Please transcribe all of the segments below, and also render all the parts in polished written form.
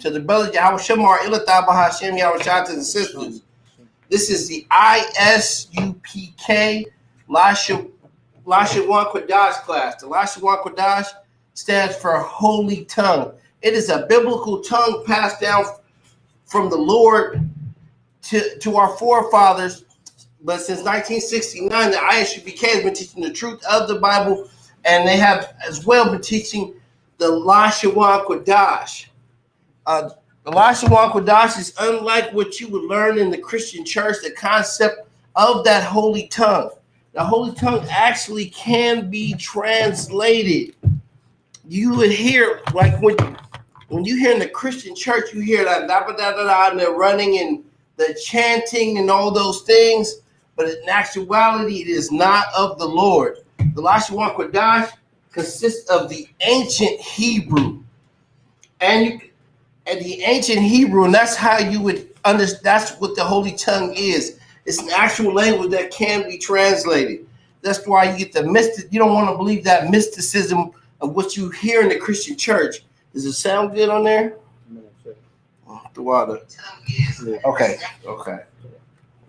to the brothers Yahweh Shamar Ilathah Bahashem Yahweh Shah to the sisters. This is the ISUPK La-Sha-Wan Quadash class. The La-Sha-Wan Quadash stands for Holy Tongue. It is a biblical tongue passed down from the Lord to our forefathers. But since 1969, the ISUPK has been teaching the truth of the Bible, and they have as well been teaching the La-Sha-Wan Quadash. The La-Sha-Wan Quadash is unlike what you would learn in the Christian church, the concept of that holy tongue. The holy tongue actually can be translated. You would hear, like when you hear in the Christian church, you hear that da-ba-da-da-da, and they're running and the chanting and all those things, but in actuality, it is not of the Lord. The La-Sha-Wan Quadash consists of the ancient Hebrew. And the ancient Hebrew, and that's how you would understand, that's what the Holy Tongue is. It's an actual language that can be translated. That's why you get the mystic. You don't want to believe that mysticism of what you hear in the Christian church. Does it sound good on there? Oh, the water. Okay. Go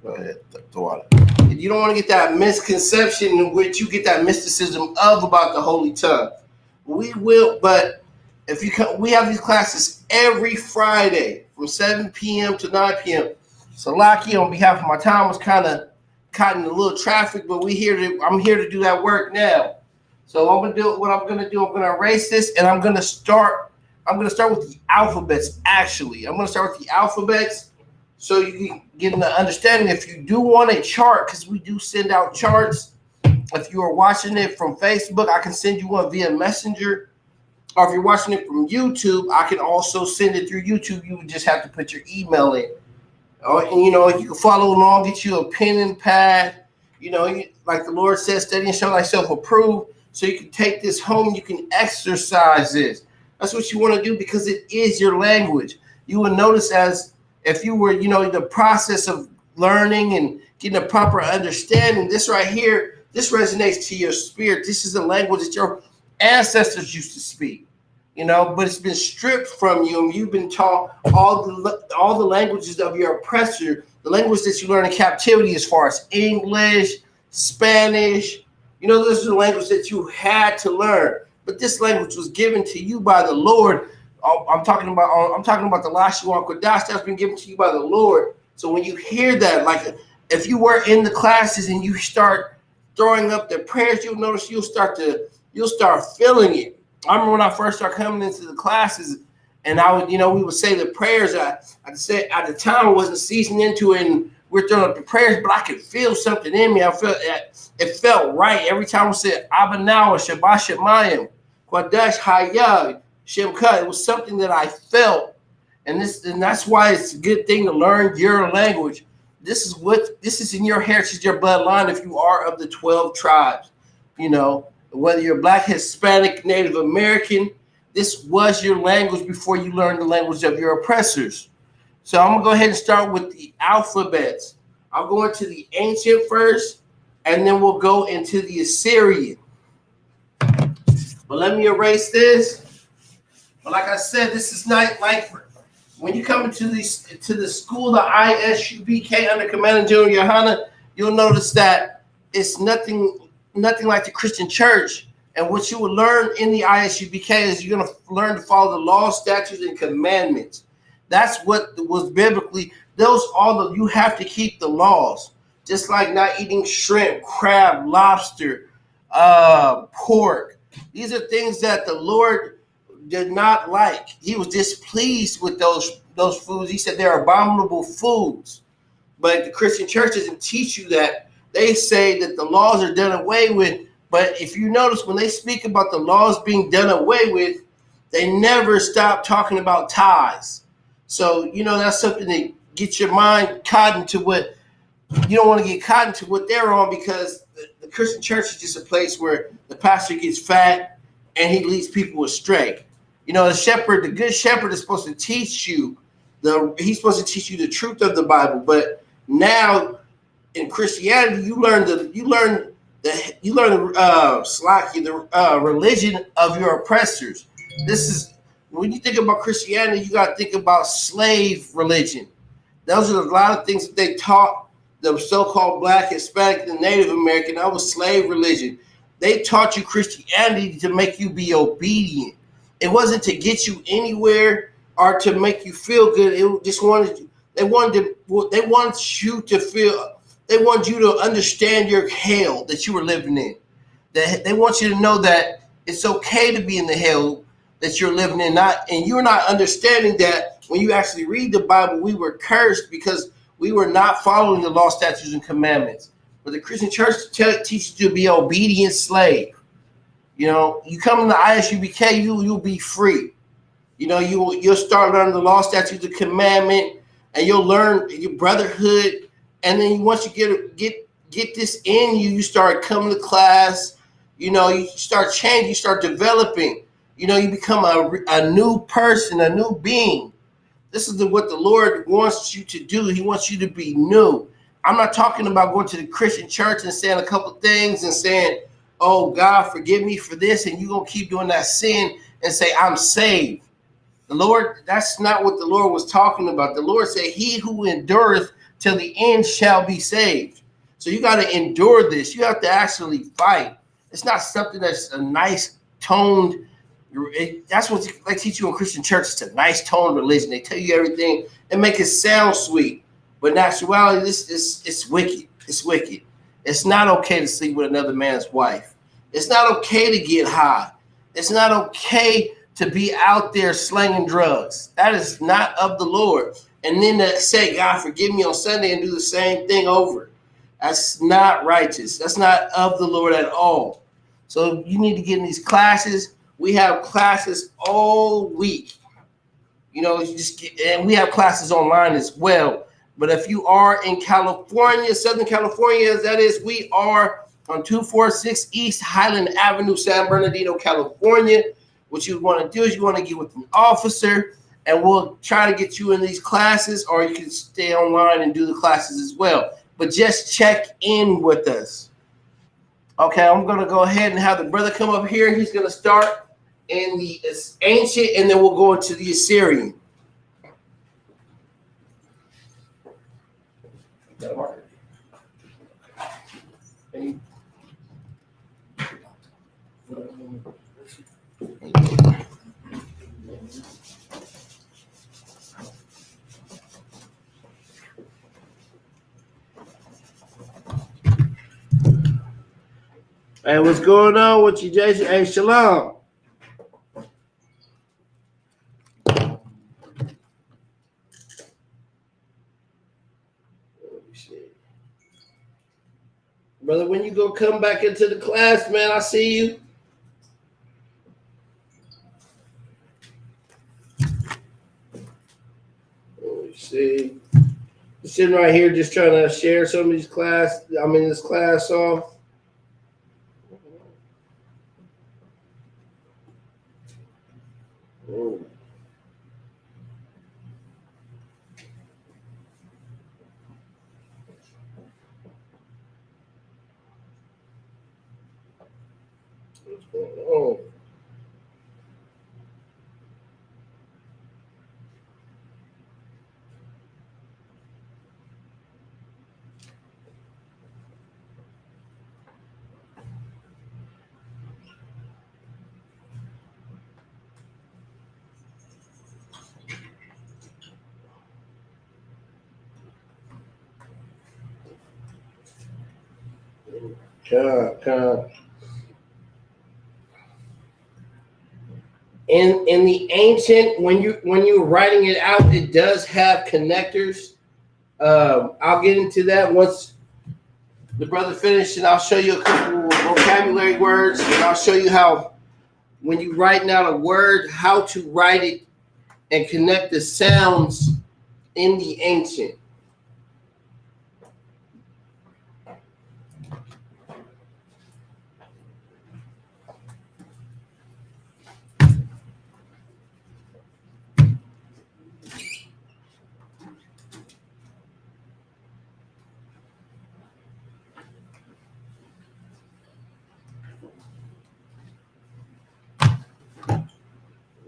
ahead, the water. You don't want to get that misconception in which you get that mysticism about the Holy Tongue. We will, but if you come, we have these classes every Friday from 7 p.m. to 9 p.m. So Laki, on behalf of my time, was kind of caught in a little traffic, but I'm here to do that work now. So I'm gonna erase this, and I'm gonna start with the alphabets. Actually, I'm gonna start with the alphabets so you can get an understanding. If you do want a chart, because we do send out charts. If you are watching it from Facebook, I can send you one via Messenger. Or if you're watching it from YouTube, I can also send it through YouTube. You would just have to put your email in. And, you can follow along, get you a pen and pad. Like the Lord says, study and show thyself approved. So you can take this home. You can exercise this. That's what you want to do because it is your language. You will notice as if you were, the process of learning and getting a proper understanding. This right here, this resonates to your spirit. This is a language that your ancestors used to speak. But it's been stripped from you, and you've been taught all the languages of your oppressor, the language that you learn in captivity, as far as English, Spanish. Those are the language that you had to learn. But this language was given to you by the Lord. I'm talking about the La-Sha-Wan Quadash that's been given to you by the Lord. So when you hear that, like if you were in the classes and you start throwing up the prayers, you'll notice you'll start feeling it. I remember when I first started coming into the classes, and I would, we would say the prayers. I'd say at the time I wasn't seasoned into it, and we're throwing up the prayers, but I could feel something in me. It felt right every time we said Abba Nawa, Shabbat Shemayim, Quadash Hayah, Shemka. It was something that I felt, and that's why it's a good thing to learn your language. This is in your heritage, your bloodline. If you are of the 12 tribes, whether you're Black, Hispanic, Native American, this was your language before you learned the language of your oppressors. So I'm going to go ahead and start with the alphabets. I'll go into the ancient first, and then we'll go into the Assyrian. But let me erase this. But like I said, this is not like when you come into the school, the ISUBK under Commander General Yohana, you'll notice that it's nothing like the Christian church. And what you will learn in the ISUBK is you're going to learn to follow the laws, statutes, and commandments. That's what was biblically. You have to keep the laws. Just like not eating shrimp, crab, lobster, pork. These are things that the Lord did not like. He was displeased with those foods. He said they're abominable foods. But the Christian church doesn't teach you that. They say that the laws are done away with, but if you notice when they speak about the laws being done away with, they never stop talking about tithes. So, that's something that gets your mind caught into what you don't want to get caught into what they're on, because the Christian church is just a place where the pastor gets fat and he leads people astray. The good shepherd is supposed to teach you he's supposed to teach you the truth of the Bible, but now in Christianity, you learn the religion of your oppressors. This is When you think about Christianity, you got to think about slave religion. Those are a lot of things that they taught the so-called Black, Hispanic, and Native American. That was slave religion. They taught you Christianity to make you be obedient. It wasn't to get you anywhere or to make you feel good. It just wanted they wanted you to feel. They want you to understand your hell that you were living in. They want you to know that it's okay to be in the hell that you're living in. And you're not understanding that when you actually read the Bible, we were cursed because we were not following the law, statutes, and commandments. But the Christian church teaches you to be an obedient slave. You know, you come in the ISUBK, you'll be free. You know, you'll start learning the law, statutes, the commandment, and you'll learn your brotherhood. And then once you get this in you, you start coming to class. You know, you start changing, you start developing. You know, you become a new person, a new being. This is what the Lord wants you to do. He wants you to be new. I'm not talking about going to the Christian church and saying a couple things and saying, oh, God, forgive me for this. And you're going to keep doing that sin and say, I'm saved. The Lord, that's not what the Lord was talking about. The Lord said, he who endureth till the end shall be saved. So you got to endure this. You have to actually fight. It's not something that's a nice toned. That's what they teach you in Christian church. It's a nice toned religion. They tell you everything and make it sound sweet. But in actuality, it's wicked. It's wicked. It's not okay to sleep with another man's wife. It's not okay to get high. It's not okay to be out there slinging drugs. That is not of the Lord. And then to say, God, forgive me on Sunday and do the same thing over. That's not righteous. That's not of the Lord at all. So you need to get in these classes. We have classes all week. You know, and we have classes online as well. But if you are in California, Southern California, as that is, we are on 246 East Highland Avenue, San Bernardino, California. What you want to do is you want to get with an officer, and we'll try to get you in these classes, or you can stay online and do the classes as well. But just check in with us. Okay, I'm going to go ahead and have the brother come up here. He's going to start in the ancient, and then we'll go into the Assyrian. Hey, what's going on with you, Jason? Hey, shalom. Brother, when you go come back into the class, man, I see you. Let me see. I'm sitting right here just trying to share some of these class. I'm in this class off. Oh. What's going on? God. In the ancient, when you're writing it out, it does have connectors. I'll get into that once the brother finished, and I'll show you a couple vocabulary words, and I'll show you how when you write out a word, how to write it and connect the sounds in the ancient.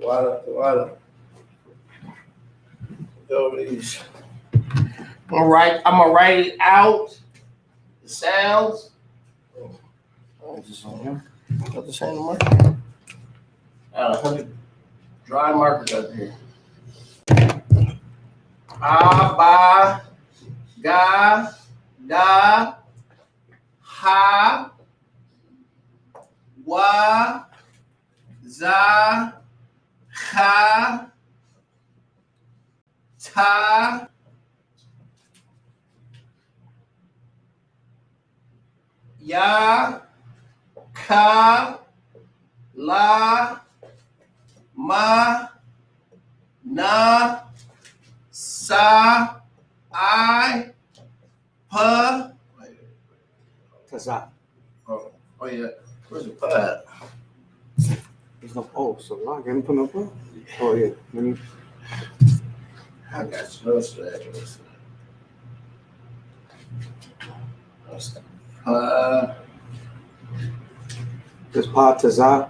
water. Go over these. All right, I'm gonna write it out. The sounds. Oh, is this on here? Got the same marker. 100 dry markers up here. Ba, ga, da, ha, wa, za, ha, ta, ya, ka, la, ma, na, sa, I, pa. Taza. Oh yeah. Where's the pa? There's no O, so why can't you put no O? Oh yeah. Let me. I got you. What's that? Pa. There's Pa Taza.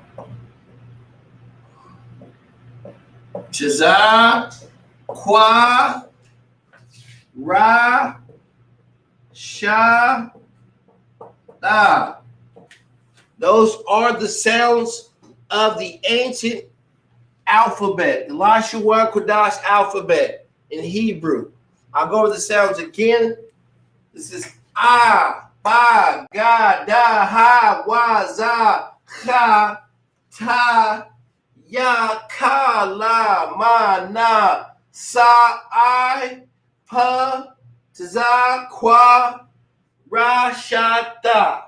Jaza, Kwa, Ra, Sha, Da. Those are the sounds of the ancient alphabet, the La-Sha-Wan Kodash alphabet in Hebrew. I'll go over the sounds again. This is Ah, Ba, Ga, Da, Ha, Wa, Za, Cha, Ta, Ya, Ka, La, Ma, Na, Sa, I, Pa, Taza, Kwa, Ra, Sha, Da.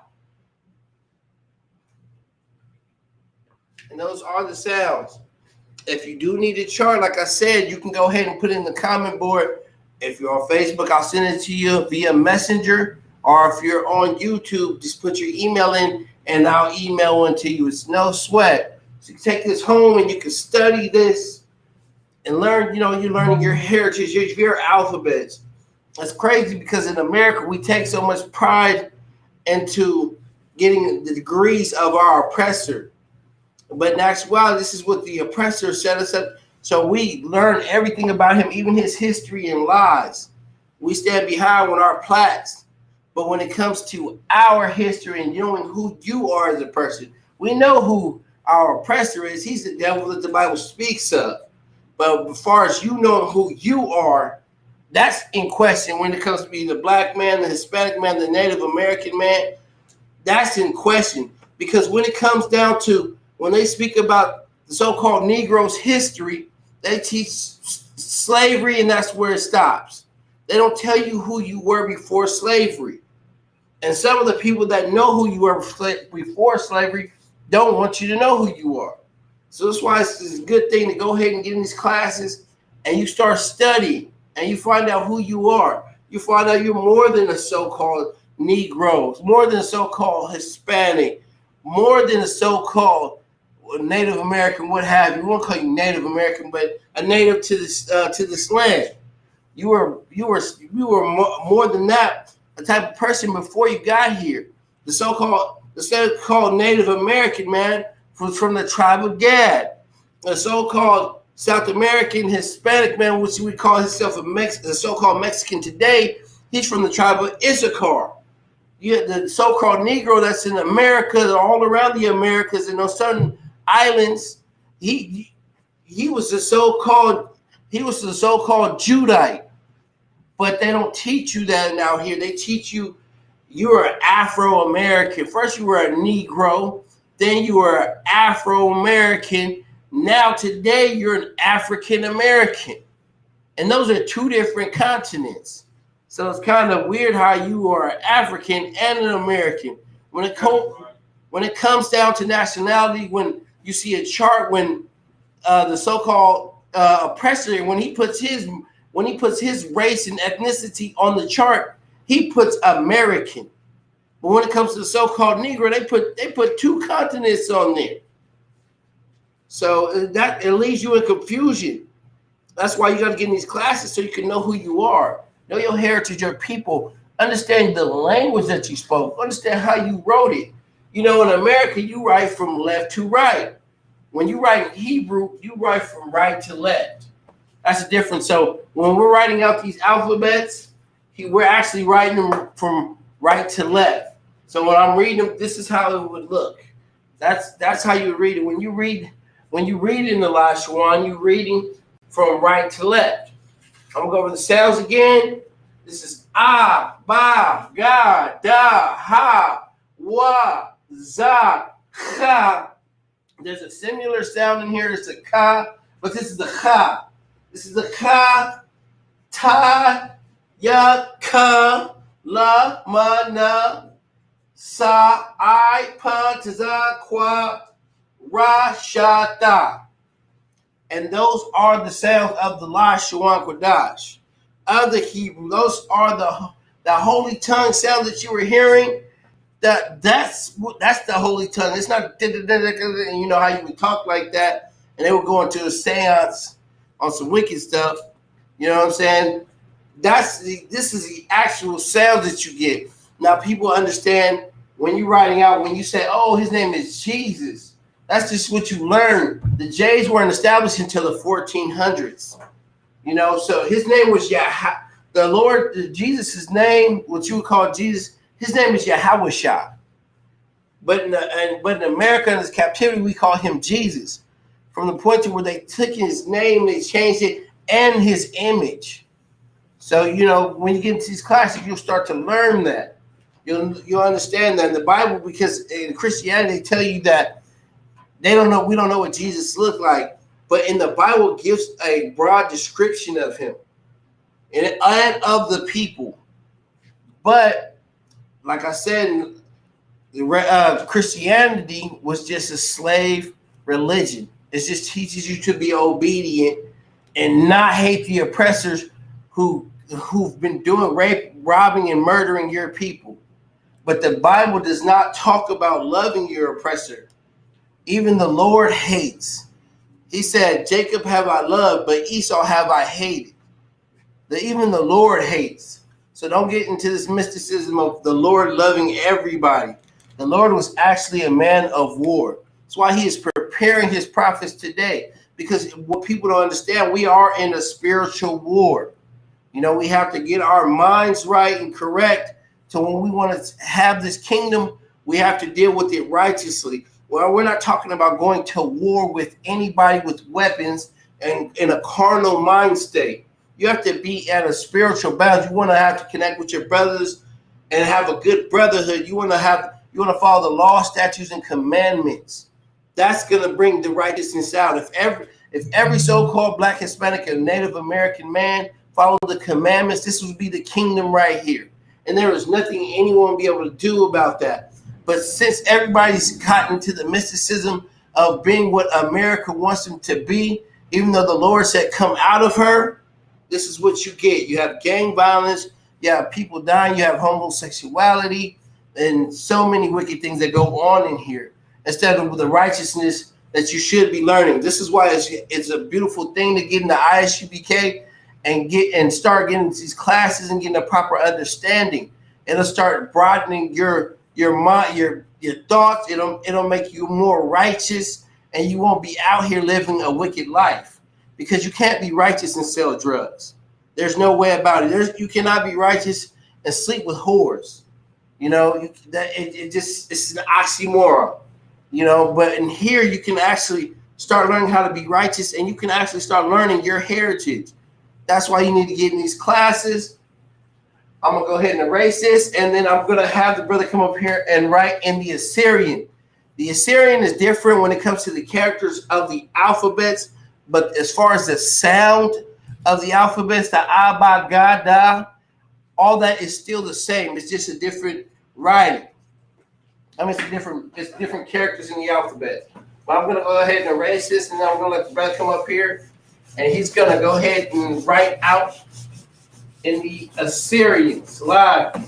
And those are the sounds. If you do need a chart, like I said, you can go ahead and put it in the comment board. If you're on Facebook, I'll send it to you via Messenger. Or if you're on YouTube, just put your email in and I'll email one to you. It's no sweat. So you can take this home and you can study this and learn, you're learning your heritage, your alphabets. It's crazy because in America, we take so much pride into getting the degrees of our oppressor. But in actuality, this is what the oppressor set us up. So we learn everything about him, even his history and lies. We stand behind with our plaques. But when it comes to our history and knowing who you are as a person, we know who our oppressor is. He's the devil that the Bible speaks of. But as far as you know who you are, that's in question when it comes to being the black man, the Hispanic man, the Native American man. That's in question. Because when it comes down to when they speak about the so-called Negro's history, they teach slavery and that's where it stops. They don't tell you who you were before slavery. And some of the people that know who you were before slavery don't want you to know who you are. So that's why it's a good thing to go ahead and get in these classes and you start studying and you find out who you are. You find out you're more than a so-called Negro, more than a so-called Hispanic, more than a so-called Native American, what have you. We won't call you Native American, but a native to this land. You were more than that, a type of person before you got here. The so-called Native American man from the tribe of Gad. The so-called South American Hispanic man, which we call himself a so-called Mexican today, he's from the tribe of Isupk. The so-called Negro that's in America, all around the Americas, in those certain islands, he was the so-called Judite. But they don't teach you that out here. They teach you you're an Afro-American. First you were a Negro, then you were an Afro-American. Now today you're an African-American. And those are two different continents. So it's kind of weird how you are an African and an American. When it comes down to nationality, when you see a chart, when the so-called oppressor, when he puts his race and ethnicity on the chart, he puts American. But when it comes to the so-called Negro, they put two continents on there. So that it leaves you in confusion. That's why you got to get in these classes so you can know who you are, know your heritage, your people, understand the language that you spoke, understand how you wrote it. In America, you write from left to right. When you write in Hebrew, you write from right to left. That's the difference. So when we're writing out these alphabets, we're actually writing them from right to left. So when I'm reading them, this is how it would look. That's how you read it. When you read in the La-Sha-Wan, you're reading from right to left. I'm gonna go over the sounds again. This is ah, ba, ga, da, ha, wa, za, cha. There's a similar sound in here. It's a ka, but this is the cha. This is the ka, ta, ya, ka, la, ma, na, sa, I, pa, ta, za, qua, ra, sha, da. And those are the sounds of the La-Sha-Wan Kodash. Of the Hebrew, those are the holy tongue sound that you were hearing. That's the holy tongue. It's not, and you know how you would talk like that, and they would go into a seance on some wicked stuff. You know what I'm saying? This is the actual sound that you get. Now people understand when you're writing out, when you say, "Oh, his name is Jesus," that's just what you learn. The J's weren't established until the 1400s. You know, so his name was the Lord, Jesus' name, what you would call Jesus, his name is Yahweh. But in America, in his captivity, we call him Jesus. From the point to where they took his name, they changed it, and his image. So, you know, when you get into these classes, you'll start to learn that. You'll understand that in the Bible, because in Christianity, they tell you that we don't know what Jesus looked like. But in the Bible, it gives a broad description of him and of the people. But like I said, Christianity was just a slave religion. It just teaches you to be obedient and not hate the oppressors who've been doing rape, robbing, and murdering your people. But the Bible does not talk about loving your oppressor. Even the Lord hates. He said, Jacob have I loved, but Esau have I hated. Even the Lord hates. So don't get into this mysticism of the Lord loving everybody. The Lord was actually a man of war. That's why he is preparing his prophets today. Because what people don't understand, we are in a spiritual war. You know, we have to get our minds right and correct. So when we want to have this kingdom, we have to deal with it righteously. Well, we're not talking about going to war with anybody with weapons and in a carnal mind state. You have to be at a spiritual balance. You want to have to connect with your brothers and have a good brotherhood. You want to follow the law, statutes, and commandments. That's going to bring the righteousness out. If every so-called Black, Hispanic, and Native American man followed the commandments, this would be the kingdom right here. And there is nothing anyone would be able to do about that. But since everybody's gotten into the mysticism of being what America wants them to be, even though the Lord said, come out of her, this is what you get. You have gang violence, you have people dying, you have homosexuality, and so many wicked things that go on in here, instead of the righteousness that you should be learning. This is why it's a beautiful thing to get into ISUBK and start getting into these classes and getting a proper understanding. It'll start broadening your mind, your thoughts. It'll make you more righteous, and you won't be out here living a wicked life, because you can't be righteous and sell drugs. There's no way about it. You cannot be righteous and sleep with whores. You know, it's an oxymoron. You know, but in here you can actually start learning how to be righteous, and you can actually start learning your heritage. That's why you need to get in these classes. I'm going to go ahead and erase this, and then I'm going to have the brother come up here and write in the Assyrian. The Assyrian is different when it comes to the characters of the alphabets, but as far as the sound of the alphabets, the A, Ba, Ga, Da, all that is still the same. It's just a different writing. I mean, it's different characters in the alphabet. But I'm going to go ahead and erase this, and then I'm going to let the brother come up here, and he's going to go ahead and write out in the Assyrian slide.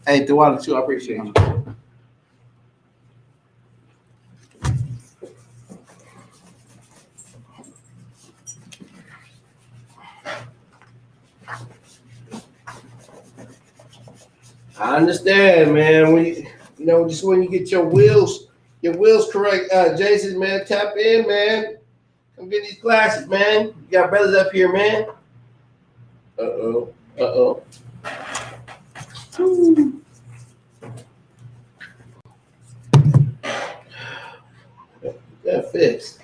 Hey, Dewada too, I appreciate you. I understand, man. When you get your wheels Your will's correct. Jason, man, tap in, man. Come get these glasses, man. You got brothers up here, man. Uh-oh. Uh-oh. Got fixed.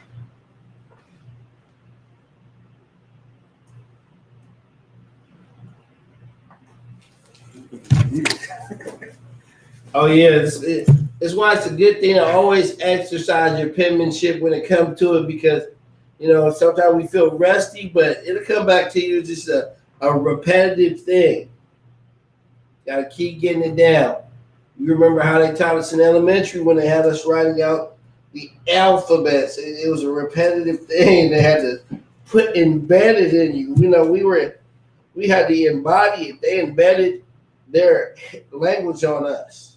Oh yeah, it's why it's a good thing to always exercise your penmanship when it comes to it, because sometimes we feel rusty, but it'll come back to you. It's just a repetitive thing. Gotta keep getting it down. You remember how they taught us in elementary when they had us writing out the alphabets? It was a repetitive thing they had to put embedded in you. We had to embody it. They embedded their language on us.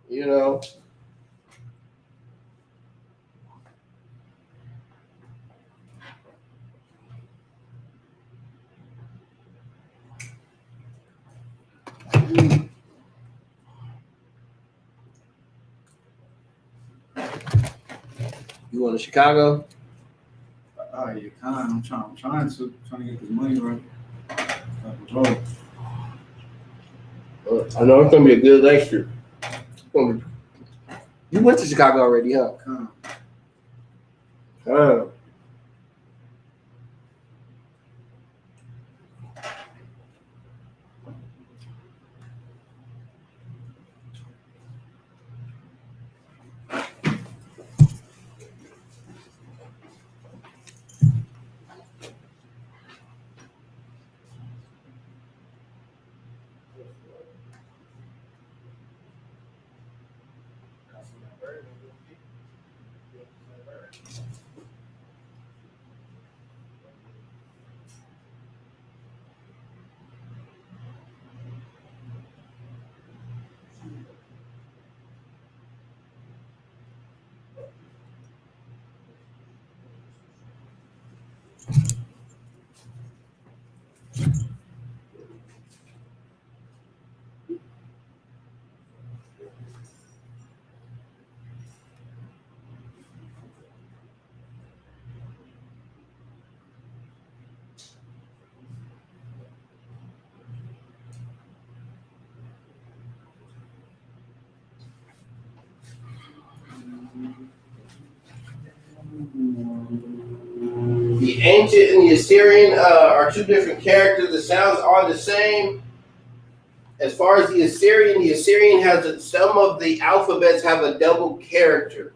You going to Chicago? You kind. I'm trying to get this money right. I know it's gonna be a good lecture. You went to Chicago already, huh? The ancient and the Assyrian are two different characters. The sounds are the same. As far as the Assyrian has some of the alphabets have a double character.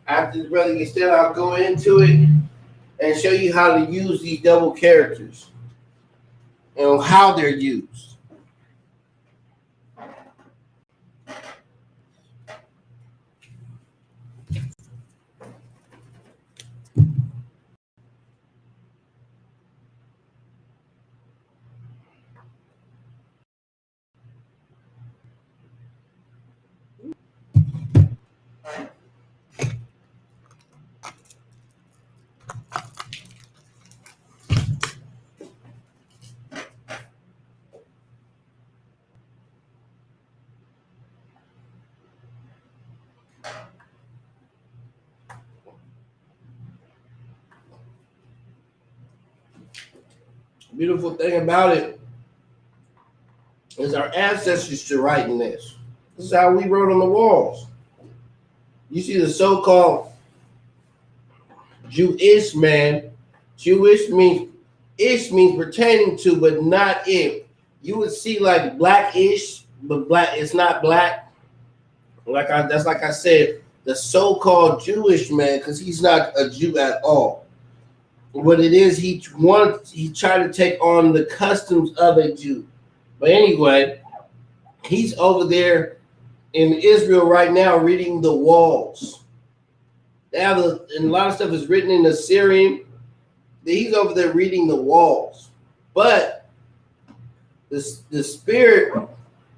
After the brother gets done, I'll go into it and show you how to use these double characters and how they're used. Beautiful thing about it is our ancestors should write in this. This is how we wrote on the walls. You see the so-called Jewish man. Jewish means pertaining to, but not it. You would see like blackish, but black. It's not black. That's like I said, the so-called Jewish man, because he's not a Jew at all. What it is, he tried to take on the customs of a Jew. But anyway, he's over there in Israel right now reading the walls. They have and a lot of stuff is written in Assyrian. He's over there reading the walls. But the spirit,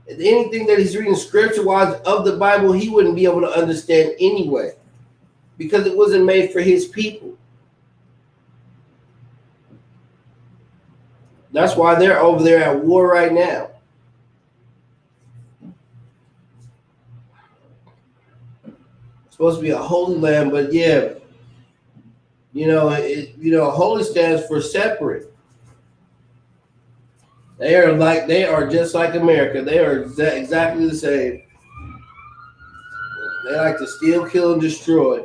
anything that he's reading scripture-wise of the Bible, he wouldn't be able to understand anyway, because it wasn't made for his people. That's why they're over there at war right now. supposed to be a holy land, but yeah, holy stands for separate. They are just like America. They are exactly the same. They like to steal, kill, and destroy.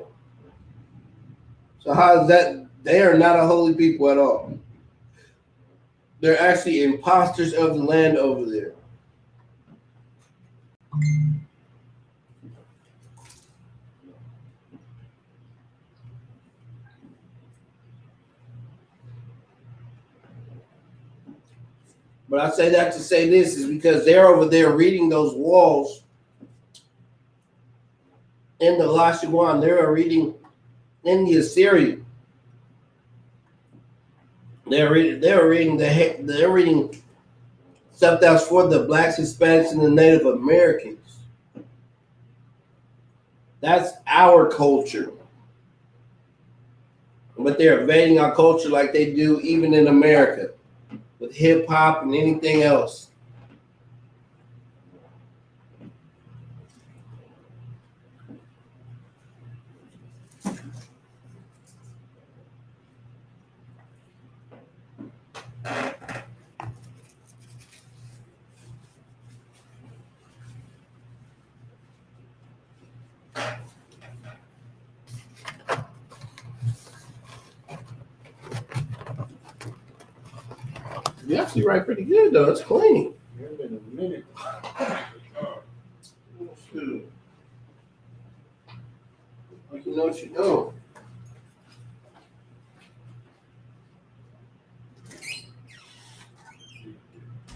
So how is that? They are not a holy people at all. They're actually imposters of the land over there. But I say that to say this is because they're over there reading those walls in the La-Sha-Wan. They're reading in the Assyrian. They're reading stuff that's for the blacks, Hispanics, and the Native Americans. That's our culture. But they're invading our culture like they do even in America with hip hop and anything else. You actually write pretty good though. It's clean. It's been a minute. Shoot. Like you know what you're doing.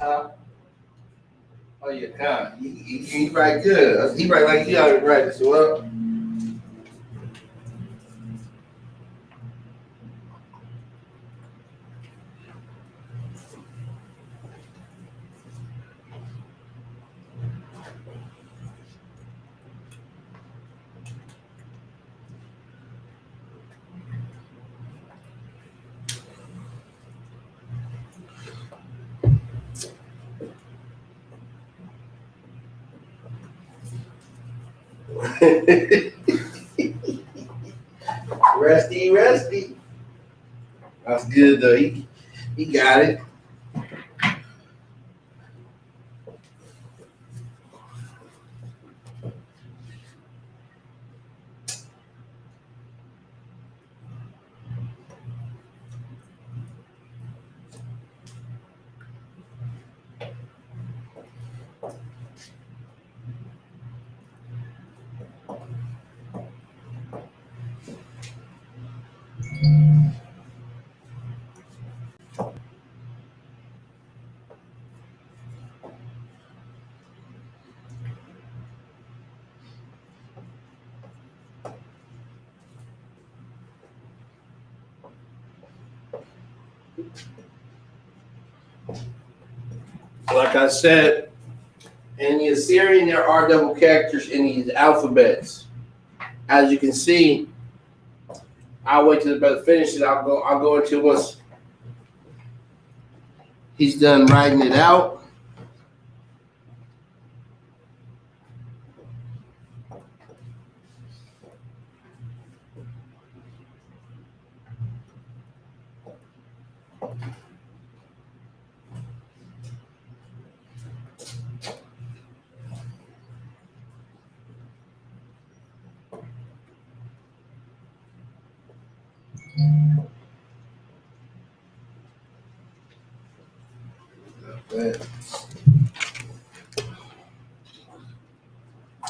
Oh yeah, God. He write good. He write like he ought to write. So well. Rusty. That's good though. He got it. Like I said, in the Assyrian, there are double characters in these alphabets. As you can see, I'll wait till the brother finishes. I'll go into once he's done writing it out.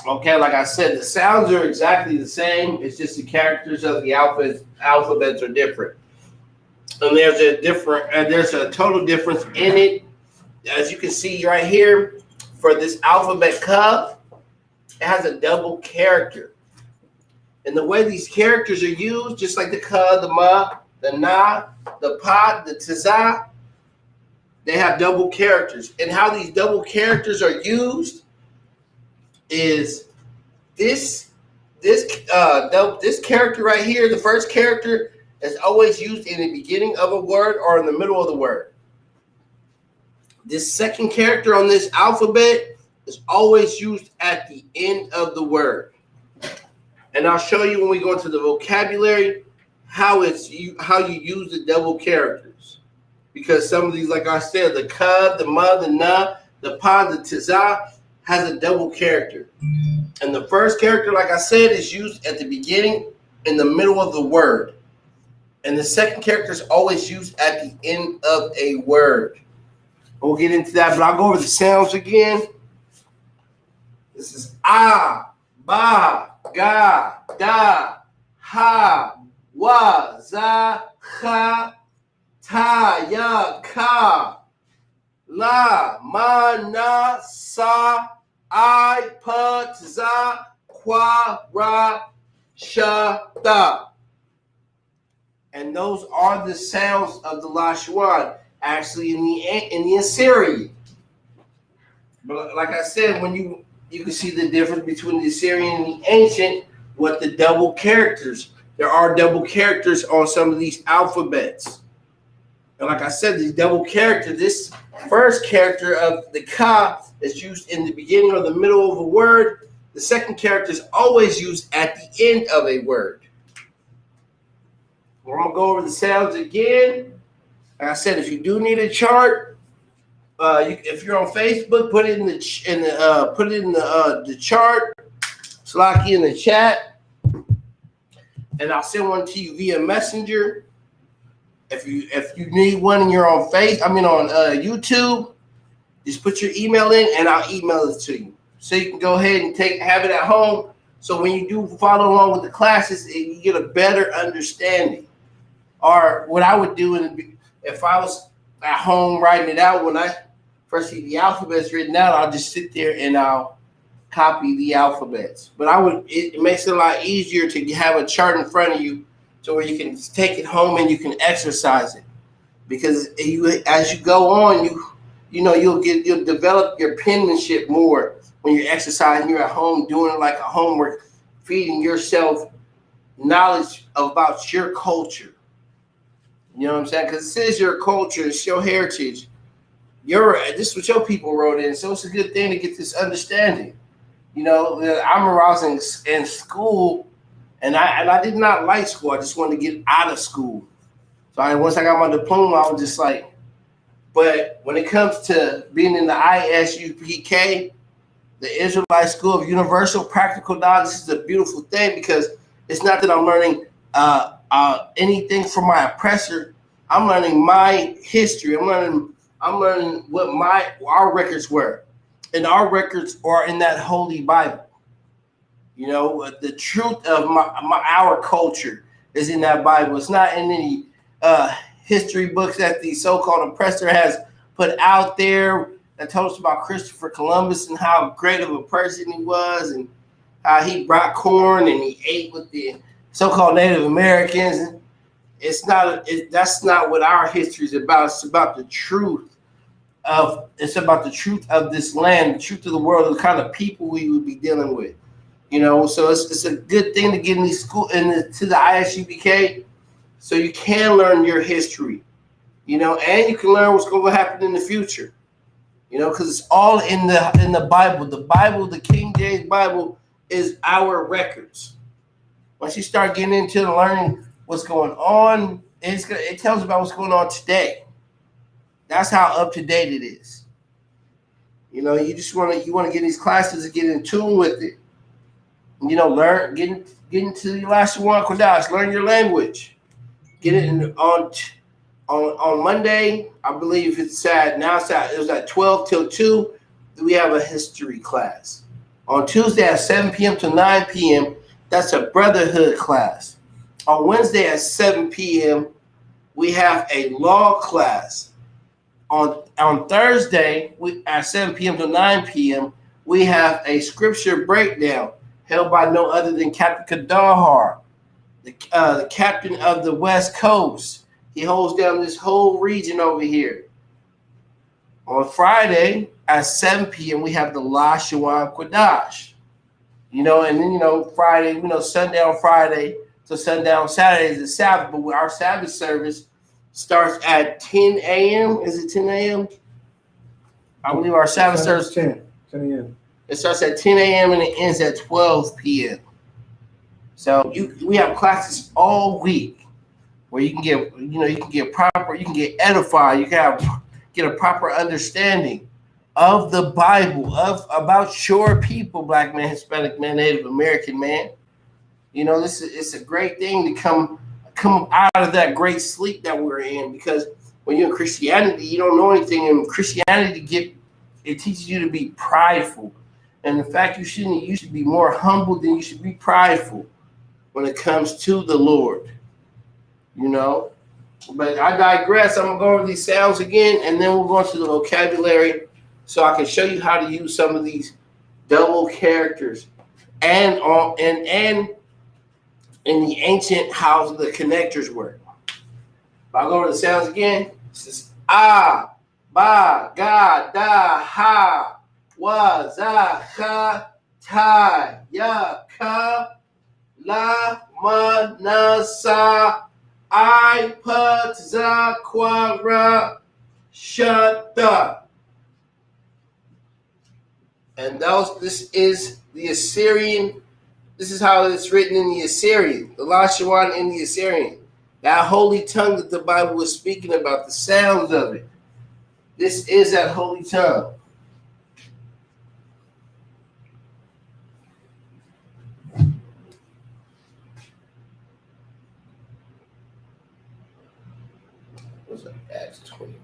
Okay, like I said, the sounds are exactly the same. It's just the characters of the alphabets are different. And there's a total difference in it. As you can see right here, for this alphabet cup, it has a double character. And the way these characters are used, just like the ka, the ma, the na, the pa, the tza, they have double characters. And how these double characters are used is this character right here, the first character, is always used in the beginning of a word or in the middle of the word. This second character on this alphabet is always used at the end of the word. And I'll show you when we go into the vocabulary how you use the double characters. Because some of these, like I said, the ka, the ma, the na, the pa, the tiza has a double character. And the first character, like I said, is used at the beginning, in the middle of the word. And the second character is always used at the end of a word. We'll get into that, but I'll go over the sounds again. This is ah, ba, ga, da, ha, wa, za, ha, ta, ya, ka, la, ma, na, sa, I, pa, za, kwa, ra, sha, da. And those are the sounds of the La-Sha-Wan, actually in the Assyrian. But like I said, when you can see the difference between the Assyrian and the ancient with the double characters. There are double characters on some of these alphabets. And like I said, these double characters, this first character of the ka is used in the beginning or the middle of a word. The second character is always used at the end of a word. I'm going to go over the sounds again. Like I said, if you do need a chart, if you're on Facebook, put it in the chart. Slacky in the chat, and I'll send one to you via Messenger. If you need one and you're on YouTube, just put your email in, and I'll email it to you. So you can go ahead and have it at home. So when you do follow along with the classes, you get a better understanding. Or what I would do if I was at home writing it out, when I first see the alphabets written out, I'll just sit there and I'll copy the alphabets. But it makes it a lot easier to have a chart in front of you, so where you can take it home and you can exercise it. Because as you go on, you'll develop your penmanship more when you're exercising. You're at home doing it like a homework, feeding yourself knowledge about your culture. You know what I'm saying? Because it is your culture, it's your heritage. This is what your people wrote in, so it's a good thing to get this understanding. I remember I was in school, and I did not like school. I just wanted to get out of school. So once I got my diploma, I was just like, but when it comes to being in the ISUPK, the Israelite School of Universal Practical Knowledge, this is a beautiful thing, because it's not that I'm learning anything from my oppressor. I'm learning my history. I'm learning what our records were, and our records are in that Holy Bible. The truth of our culture is in that Bible. It's not in any history books that the so-called oppressor has put out there that told us about Christopher Columbus and how great of a person he was, and how he brought corn and he ate with the so-called Native Americans. That's not what our history is about. It's about the truth of this land, the truth of the world, the kind of people we would be dealing with. So it's a good thing to get in these to the ISUPK, so you can learn your history, and you can learn what's going to happen in the future, because it's all in the Bible. The Bible, the King James Bible, is our records. Once you start getting into learning what's going on, it tells about what's going on today. That's how up to date it is. You want to get these classes and get in tune with it. Learn, get into the La-Sha-Wan Kodash, learn your language. Get it on Monday. I believe it was at 12 till 2. We have a history class. On Tuesday at 7 p.m. to 9 p.m., that's a brotherhood class. On Wednesday at 7 p.m., we have a law class. On Thursday at 7 p.m. to 9 p.m., we have a scripture breakdown held by no other than Captain Kadahar, the captain of the West Coast. He holds down this whole region over here. On Friday at 7 p.m., we have the La-Sha-Wan Kodash. And then, Friday, sundown Friday to sundown Saturday is the Sabbath, but our Sabbath service starts at 10 a.m. Is it 10 a.m.? I believe our Sabbath service 10 a.m. It starts at 10 a.m. and it ends at 12 p.m. So we have classes all week where you can get, you can get edified, you can get a proper understanding of the Bible, about your people, black man, Hispanic man, Native American man. It's a great thing to come out of that great sleep that we're in, because when you're in Christianity, you don't know anything. And Christianity it teaches you to be prideful. And in fact, you should be more humble than you should be prideful when it comes to the Lord. But I digress. I'm gonna go over these sounds again, and then we'll go into the vocabulary so I can show you how to use some of these double characters and in the ancient how the connectors work. I'll go over the sounds again. This is ah, ba, ga, da, ha, wa, za, ka, ta, ya, ka, la, ma, na, sa, I, pa, za, kwa, ra, sha, da. And this is the Assyrian. This is how it's written in the Assyrian, the La-Sha-Wan in the Assyrian. That holy tongue that the Bible was speaking about, the sounds of it. This is that holy tongue. What's that? Acts 21,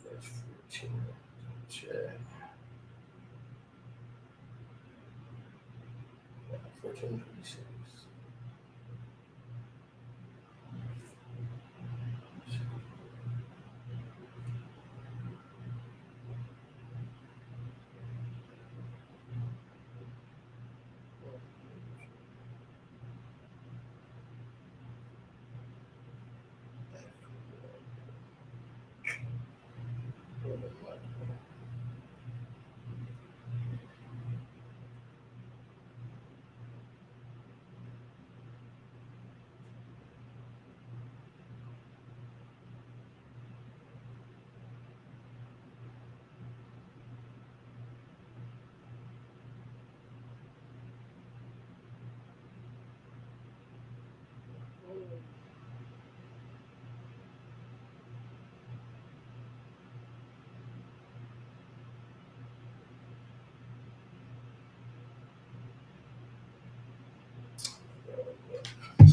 verse 14. Check. 14:26.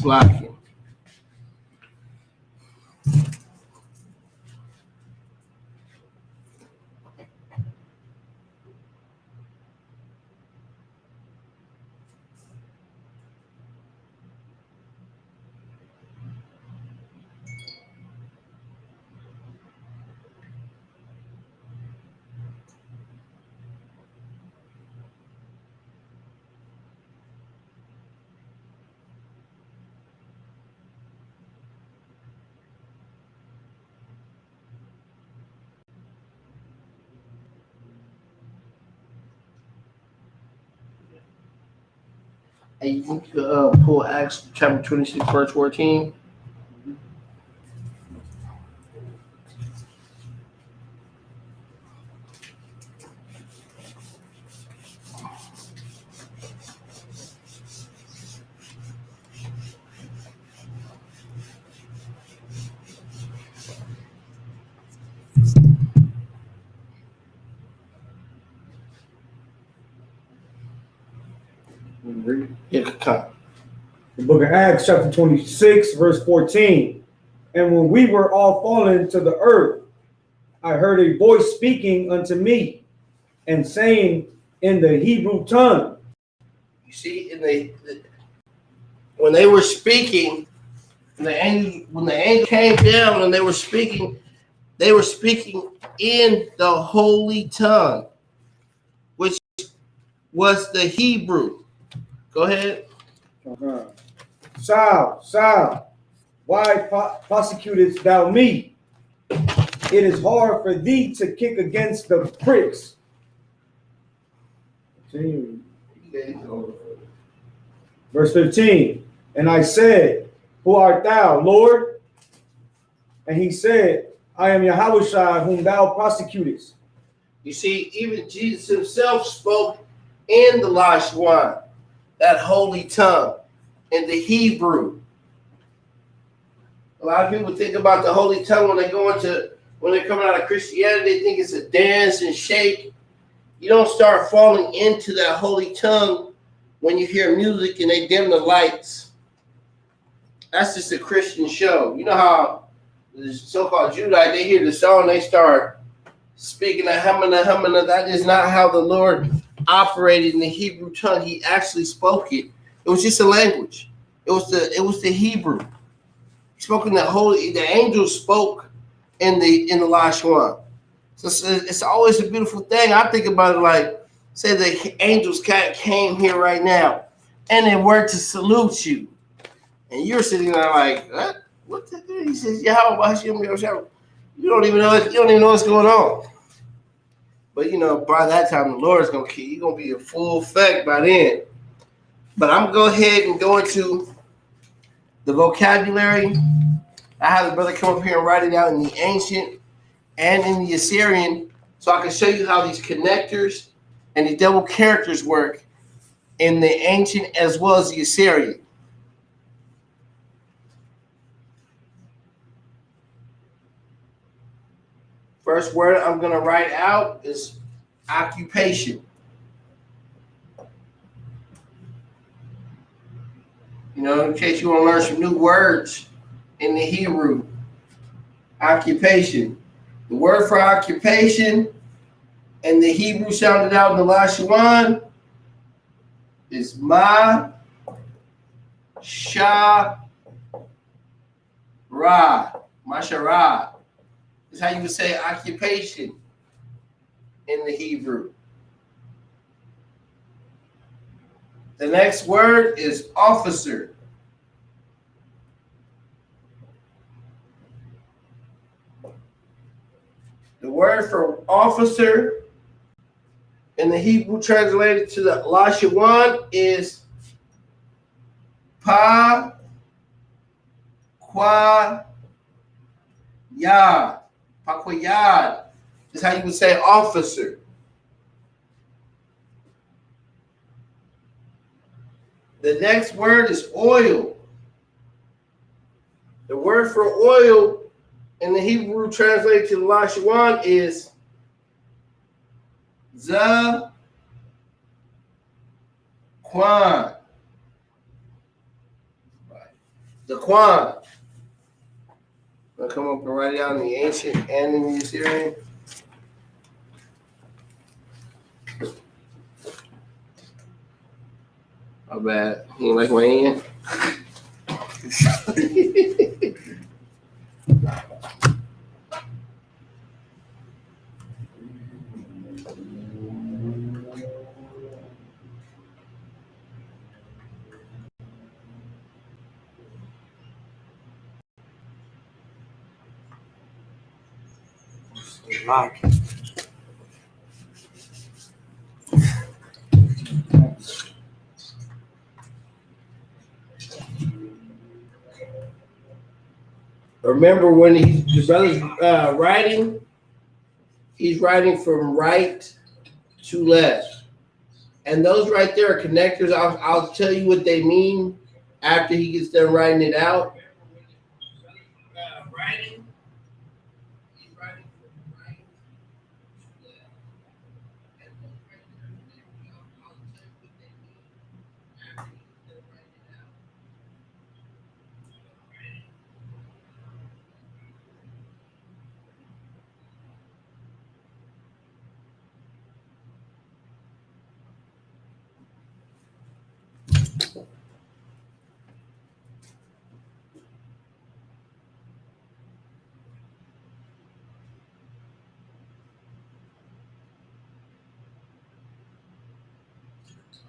Slacking. And you can pull Acts chapter 26, verse 14. Yeah, come. The book of Acts, chapter 26, verse 14. And when we were all fallen to the earth, I heard a voice speaking unto me and saying in the Hebrew tongue. You see, when they were speaking, when the angel came down and they were speaking in the holy tongue, which was the Hebrew. Go ahead. Saul, Saul, why persecutest thou me? It is hard for thee to kick against the pricks. Verse 15. And I said, who art thou, Lord? And he said, I am Yahushua, whom thou prosecutest. You see, even Jesus himself spoke in the La-Sha-Wan. that holy tongue in the Hebrew. A lot of people think about the holy tongue when they're coming out of Christianity. They think it's a dance and shake. You don't start falling into that holy tongue when you hear music and they dim the lights. That's just a Christian show. You know how the so-called Judite, they hear the song, they start speaking a hemina. That is not how the Lord operated in the Hebrew tongue. He actually spoke it. It was just a language. It was the Hebrew. He spoke in the angels spoke in the La-Sha-Wan. So it's always a beautiful thing. I think about it like, say the angels came here right now and they were to salute you. And you're sitting there like, what? What the heck? He says, Yahweh, you don't even know what's going on. But by that time the Lord is gonna keep. You're gonna be in full effect by then. But I'm gonna go ahead and go into the vocabulary. I had the brother come up here and write it out in the ancient and in the Assyrian, so I can show you how these connectors and the double characters work in the ancient as well as the Assyrian. First word I'm going to write out is occupation. In case you want to learn some new words in the Hebrew. Occupation. The word for occupation and the Hebrew sounded out in the La-Sha-Wan is Ma-Sha-Ra. Ma-Sha-Ra. Is how you would say occupation in the Hebrew. The next word is officer. The word for officer in the Hebrew translated to the La-Sha-Wan is Pa Kwa Yad. Pa Kwa Yad is how you would say officer. The next word is oil. The word for oil in the Hebrew translated to the La-Sha-Wan is Zakwan. Zakwan. I'll come up and write it out in the ancient and in the Assyrian. My bad. You like my hand? Remember when the brother's writing, he's writing from right to left. And those right there are connectors. I'll tell you what they mean after he gets done writing it out. Writing. He's writing from right to left. And those right there are connectors. I'll tell you what they mean after he gets done writing it out.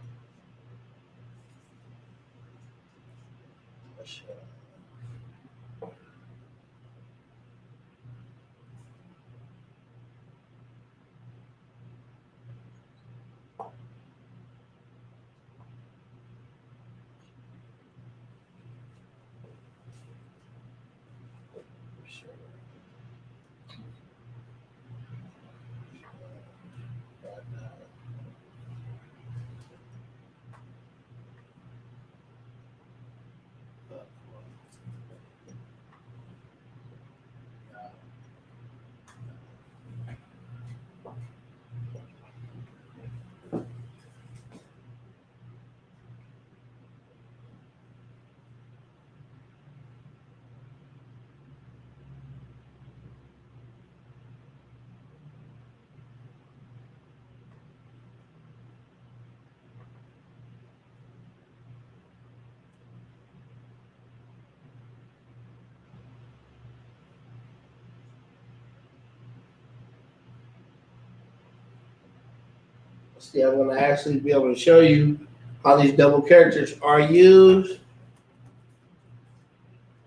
See, I'm going to actually be able to show you how these double characters are used.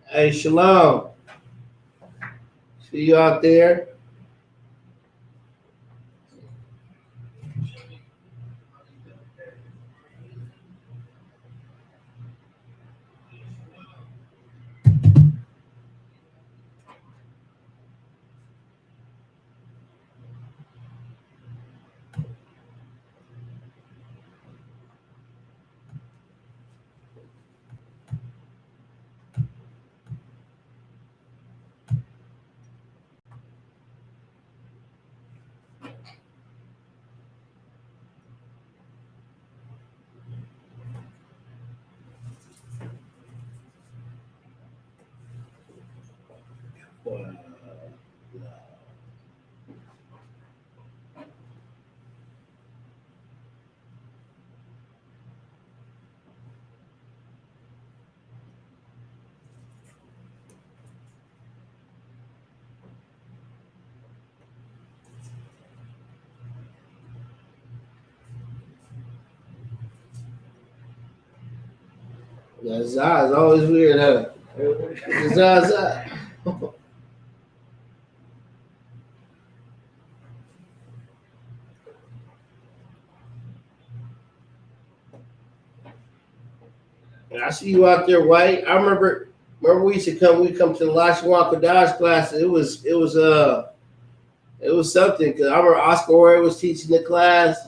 Hey, Shalom. See you out there. That Zah is always weird, huh? Zah. I see you out there, White. I remember we used to come. We come to the La-Sha-Wan Kodash class. It was something because I remember Oscar Roy was teaching the class.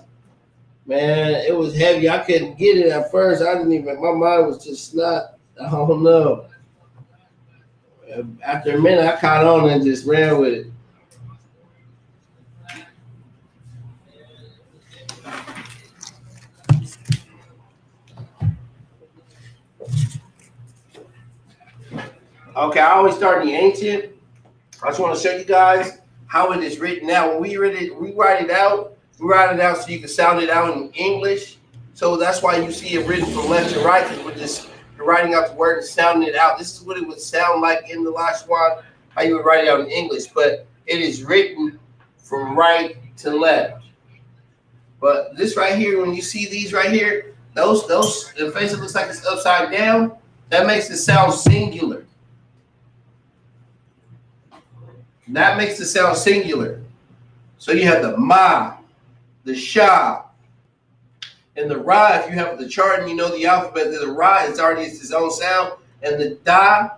Man, it was heavy. I couldn't get it at first. I didn't even. My mind was just not. I don't know. After a minute, I caught on and just ran with it. Okay, I always start in the ancient. I just want to show you guys how it is written out. When we write it out so you can sound it out in English. So that's why you see it written from left to right, because we're just writing out the word and sounding it out. This is what it would sound like in the La-Sha-Wan, how you would write it out in English, but it is written from right to left. But this right here, when you see these right here, those the face that looks like it's upside down, that makes it sound singular. That makes it sound singular. So you have the ma, the sha, and the ra. If you have the chart and you know the alphabet, the ra is already its own sound, and the da,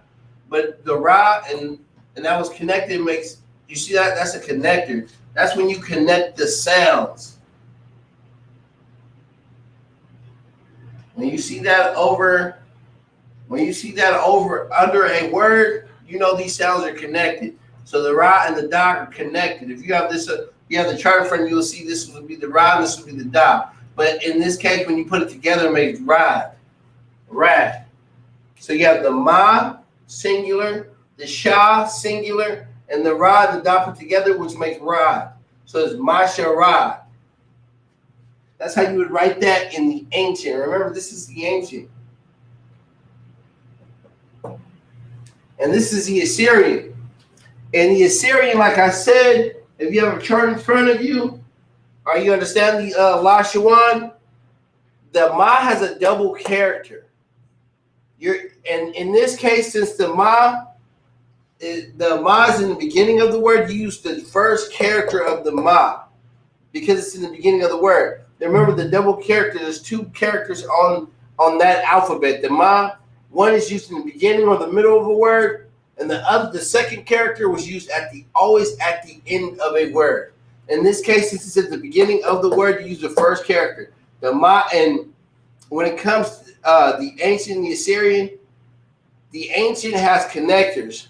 but the ra and that was connected makes you see that that's a connector. That's when you connect the sounds. When you see that over under a word, you know these sounds are connected. So the ra and the da are connected. If you have this, you have the chart in front of you, you'll see this would be the ra, and this would be the da. But in this case, when you put it together, it makes rad. So you have the ma, singular, the sha, singular, and the ra and the da put together, which makes rad. So it's ma-sha-rad. That's how you would write that in the ancient. Remember, this is the ancient. And this is the Assyrian. And the Assyrian, like I said, if you have a chart in front of you, or you understand the La-Sha-Wan, the ma has a double character. And in this case, since the ma is in the beginning of the word, you use the first character of the ma because it's in the beginning of the word. Now remember, the double character, there's two characters on that alphabet. The ma, one is used in the beginning or the middle of a word, and the second character was used always at the end of a word. In this case, since it's at the beginning of the word, you use the first character. The ma, and when it comes to the ancient and the Assyrian has connectors.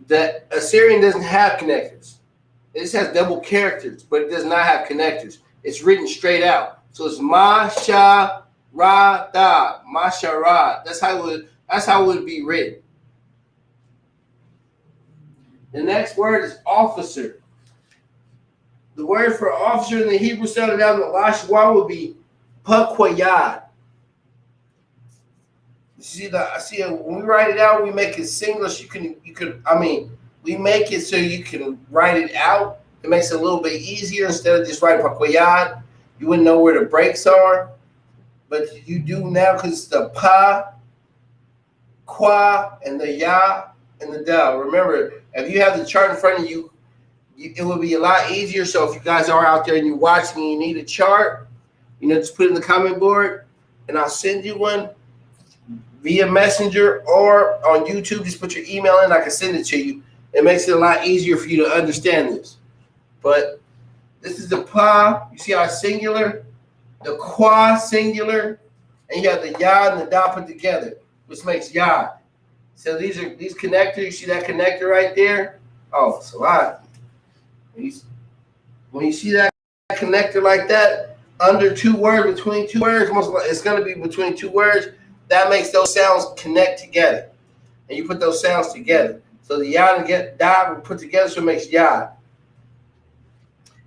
The Assyrian doesn't have connectors. It just has double characters, but it does not have connectors. It's written straight out. So it's ma-sha-ra-da, ma-sha-ra. That's how it would be written. The next word is officer. The word for officer in the Hebrew sounded out in the La-Sha-Wan would be pakwayad. See when we write it out, we make it singular. We make it so you can write it out. It makes it a little bit easier instead of just writing pakwayad. you wouldn't know where the breaks are, but you do now because it's the pa, qua, and the ya, and the da. Remember, if you have the chart in front of you, it would be a lot easier. So if you guys are out there and you're watching and you need a chart, just put it in the comment board, and I'll send you one via Messenger or on YouTube. Just put your email in, I can send it to you. It makes it a lot easier for you to understand this. But this is the pa. You see how it's singular? The qua singular, and you have the ya and the da put together, which makes ya. So these connectors. You see that connector right there? Oh, so when you see that connector like that, under two words, between two words, it's going to be between two words. That makes those sounds connect together, and you put those sounds together. So the ya and da will put together, so it makes ya.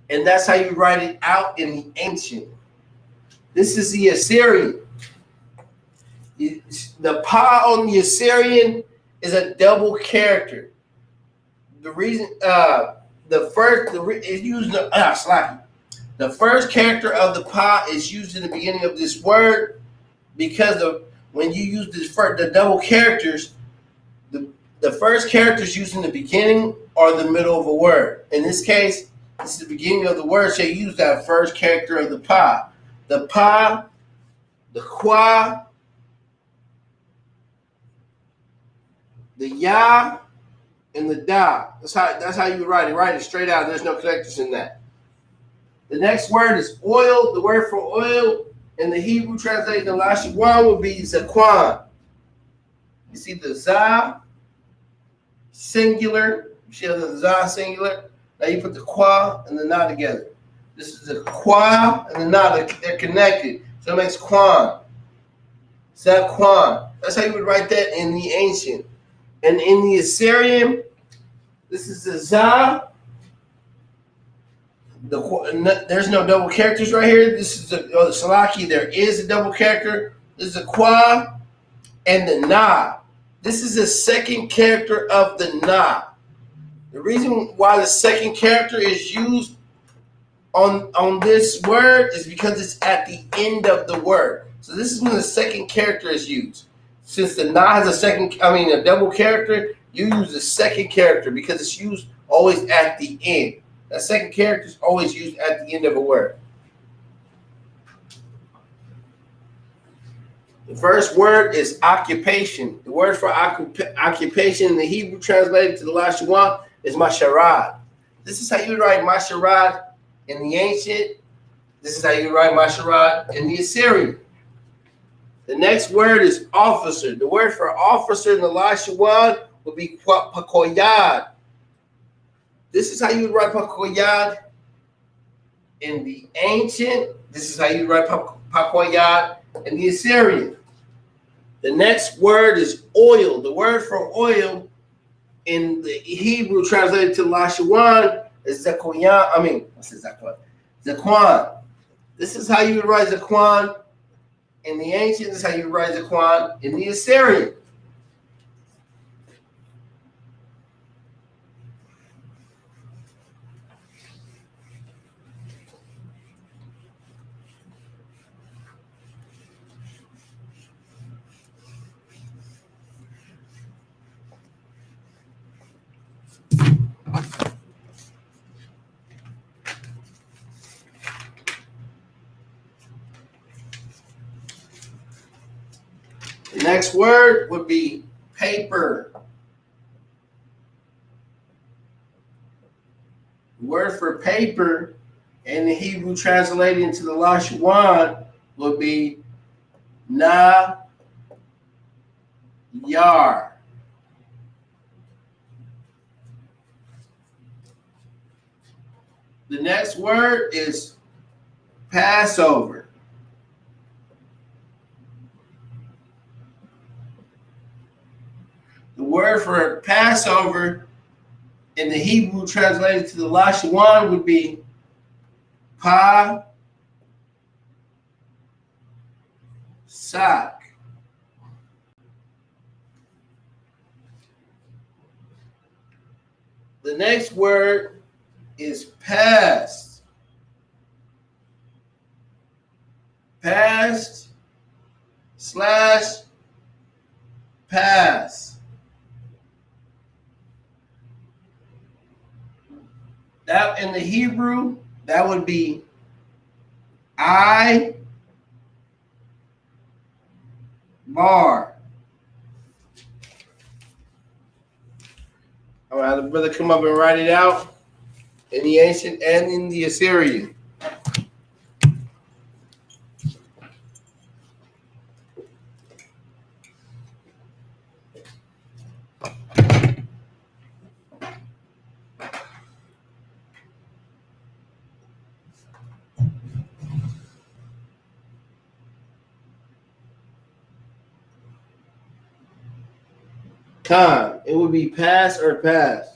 And that's how you write it out in the ancient. This is the Assyrian. The pa on the Assyrian is a double character. The reason, the first character of the pa is used in the beginning of this word because of when you use the double characters, the first characters used in the beginning or the middle of a word. In this case, this is the beginning of the word, so you use that first character of the pa. The pa, the qua, the ya, and the da. That's how you write it. Write it straight out. There's no connectors in that. The next word is oil. The word for oil in the Hebrew translated to La-Sha-Wan would be zaquan. You see the za singular. You see the za singular. Now you put the qua and the na together. This is the qua and the na. They're connected. So it makes quan. Zaquan. That's how you would write that in the ancient. And in the Assyrian, this is the za. There's no double characters right here. This is the Salaki. There is a double character. This is the qua and the na. This is the second character of the na. The reason why the second character is used on this word is because it's at the end of the word. So this is when the second character is used. Since the na has a double character, you use the second character because it's used always at the end. That second character is always used at the end of a word. The first word is occupation. The word for occupation in the Hebrew translated to the La-Sha-Wan is masharad. This is how you write masharad in the ancient. This is how you write masharad in the Assyrian. The next word is officer. The word for officer in the La-Sha-Wan would be pakoyad. This is how you would write pakoyad in the ancient. This is how you write pakoyad in the Assyrian. The next word is oil. The word for oil in the Hebrew translated to La-Sha-Wan is zaquan. Zaquan. This is how you would write zaquan in the ancient. This is how you would write zaquan in the Assyrian. The next word would be paper. The word for paper in the Hebrew translated into the La-Sha-Wan would be na yar. The next word is Passover. The word for Passover in the Hebrew translated to the La-Sha-Wan would be Pasach. The next word is past. past / past. That in the Hebrew, that would be I bar. I'm gonna have the brother come up and write it out in the ancient and in the Assyrian. Khan, it would be pass or pass.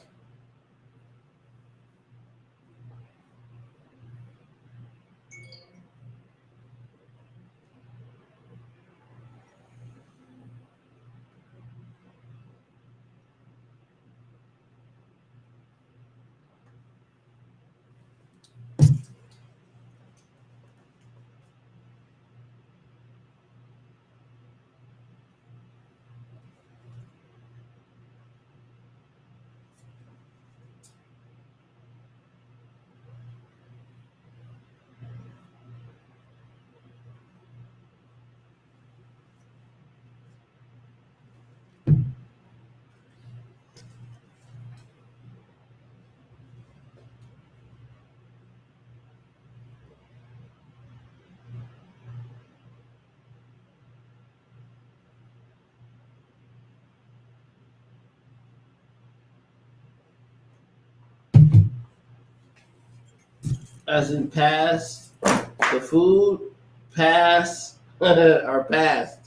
As in pass, the food, pass, or past.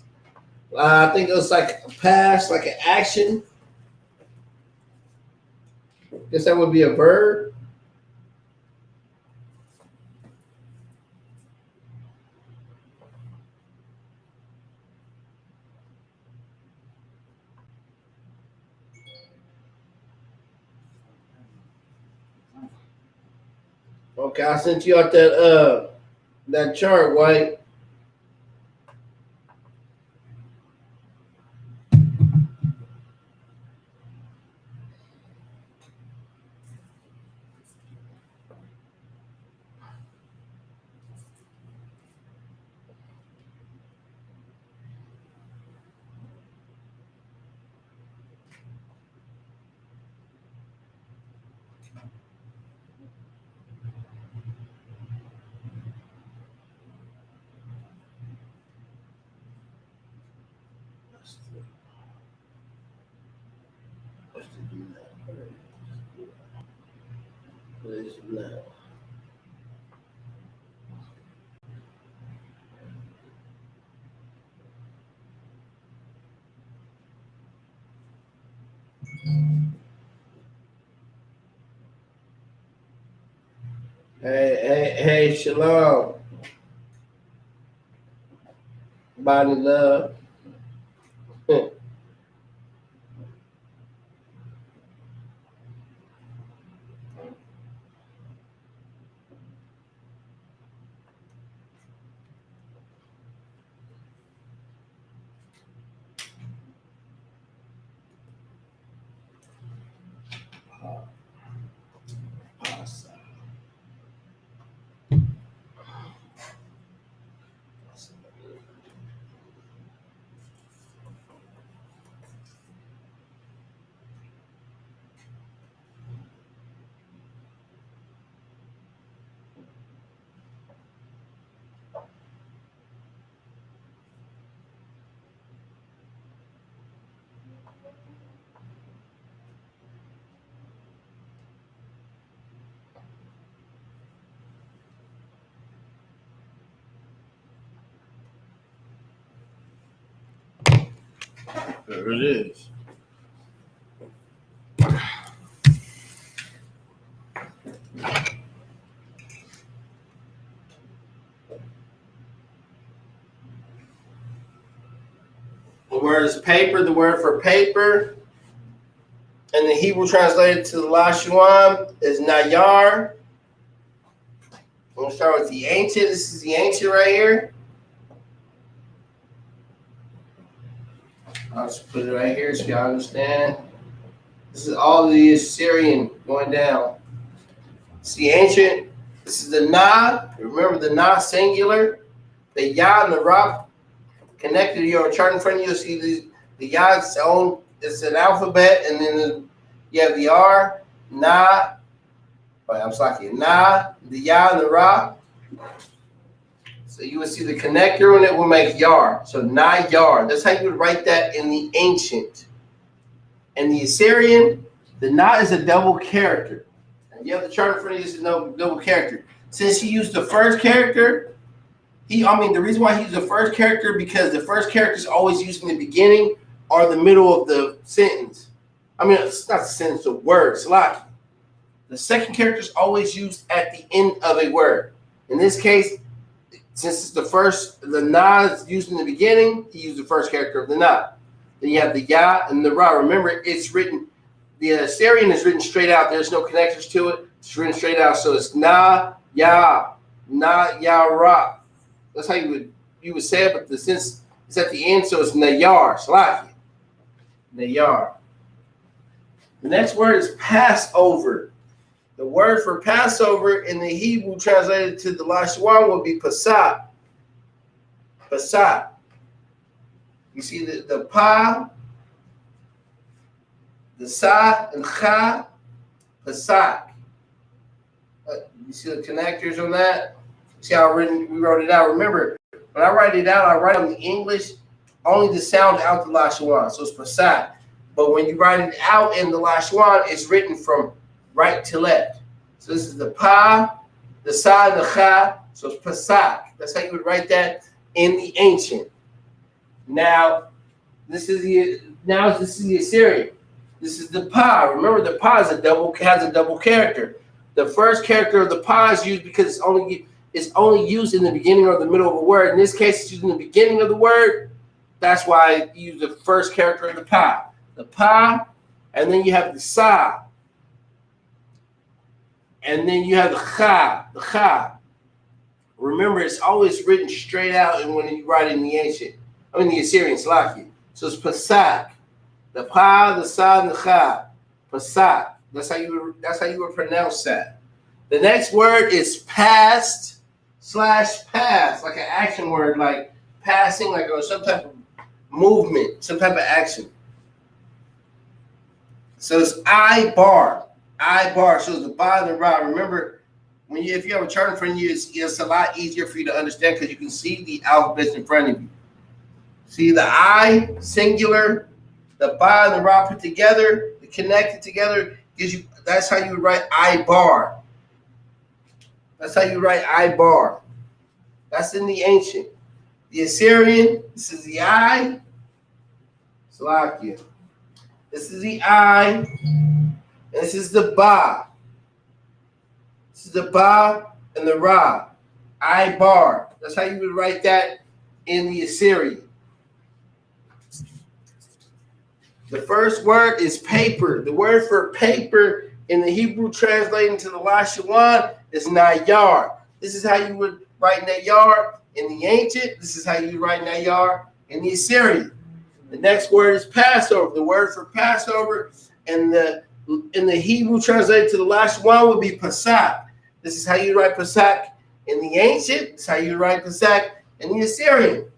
I think it was like a pass, like an action. Guess that would be a verb. Okay, I sent you out that chart, White. Hey, shalom. Body love. There it is. The word is paper, the word for paper. And the Hebrew translated to the La-Sha-Wan is Nayar. I'm going to start with the ancient. This is the ancient right here. I'll just put it right here so y'all understand. This is all the Assyrian going down. It's the ancient. This is the Na. Remember the Na singular. The Ya and the Ra connected to your chart in front of you. You'll see the Ya is its own. It's an alphabet, and then you have the R, Na. I'm sorry, Na, the Ya, and the Ra. So you would see the connector, and it will make Yar. So Na Yar. That's how you would write that in the ancient. And the Assyrian, the Na is a double character. And you have the chart in front of you, is a double character. Since he used the first character, the reason why he used the first character, because the first character is always used in the beginning or the middle of the sentence. It's not the sentence, the word, Salaki. The second character is always used at the end of a word. In this case, since it's the Na is used in the beginning, he used the first character of the Na. Then you have the Ya and the Ra. Remember, it's written, the Assyrian is written straight out. There's no connectors to it. It's written straight out. So it's Na, Ya, Ra. That's how you would say it, but since it's at the end, so it's Nayar, Salaki. Nayar. The next word is Passover. The word for Passover in the Hebrew translated to the La-Sha-Wan will be Pasach. Pasach. You see the Pa, the Sa, and Cha, Pasach. You see the connectors on that? See how we wrote it out? Remember, when I write it out, I write on the English, only the sound out the La-Sha-Wan. So it's Pasach. But when you write it out in the La-Sha-Wan, it's written from right to left. So this is the Pa, the Sa, and the Cha. So it's Pasach. That's how you would write that in the ancient. Now, this is the Assyrian. This is the Pa. Remember, the Pa has a double character. The first character of the Pa is used because it's only used in the beginning or the middle of a word. In this case, it's used in the beginning of the word. That's why you use the first character of the Pa. The Pa, and then you have the Sa. And then you have the Cha. Remember, it's always written straight out and when you write in the the Assyrian, Slaki. So it's Pasach. The Pa, the Sa, and the Cha. Pasach. That's how you would pronounce that. The next word is past/pass, like an action word, like passing, or some type of movement, some type of action. So it's I-bar. So it's the Ba and the Ra. Remember, if you have a chart in front of you, it's a lot easier for you to understand because you can see the alphabets in front of you. See the I singular, the Ba and the Ra put together, connected together, gives you. That's how you would write I-bar. That's how you write I-bar. That's in the ancient. The Assyrian, this is the I. Salakia. This is the I. And this is the Ba. This is the Ba and the Ra. I-bar. That's how you would write that in the Assyrian. The first word is paper. The word for paper in the Hebrew translating to the La-Sha-Wan is Nayar. This is how you would write Nayar in the ancient. This is how you write Nayar in the Assyrian. The next word is Passover. The word for Passover in the Hebrew translated to the La-Sha-Wan would be Pasach. This is how you write Pasach in the ancient. This is how you write Pasach in the Assyrian.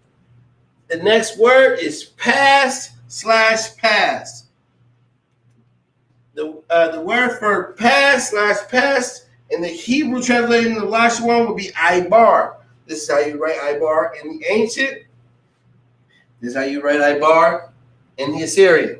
The next word is past/past. The word for past/past in the Hebrew translated in the La-Sha-Wan would be I-bar. This is how you write I-bar in the ancient. This is how you write I-bar in the Assyrian.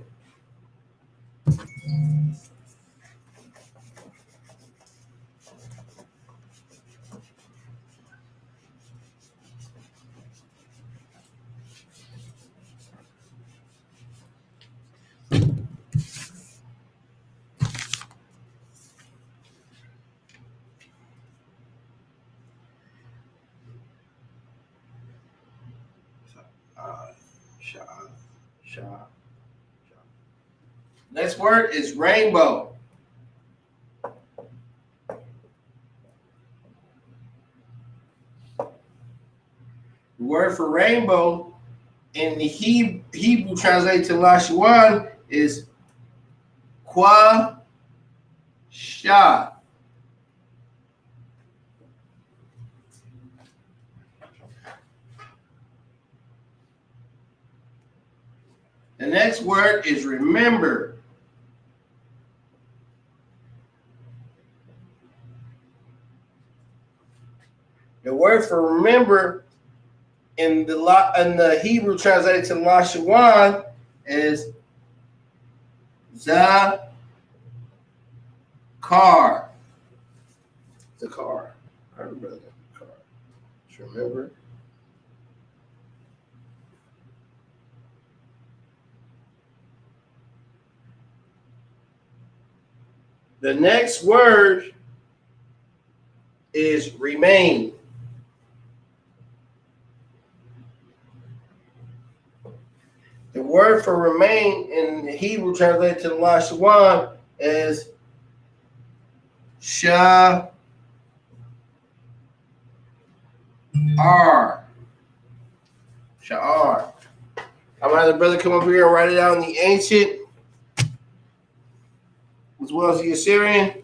Next word is rainbow. The word for rainbow in the Hebrew translated to La-Sha-Wan is Kwa Sha. The next word is remember. The word for remember in the Hebrew translated to La-Sha-Wan is Zakar. Zakar. I remember that. Just remember. The next word is remain. The word for remain in Hebrew translated to La-Sha-Wan is Sha'ar. Sha'ar. I'm gonna have the brother come over here and write it out in the ancient as well as the Assyrian.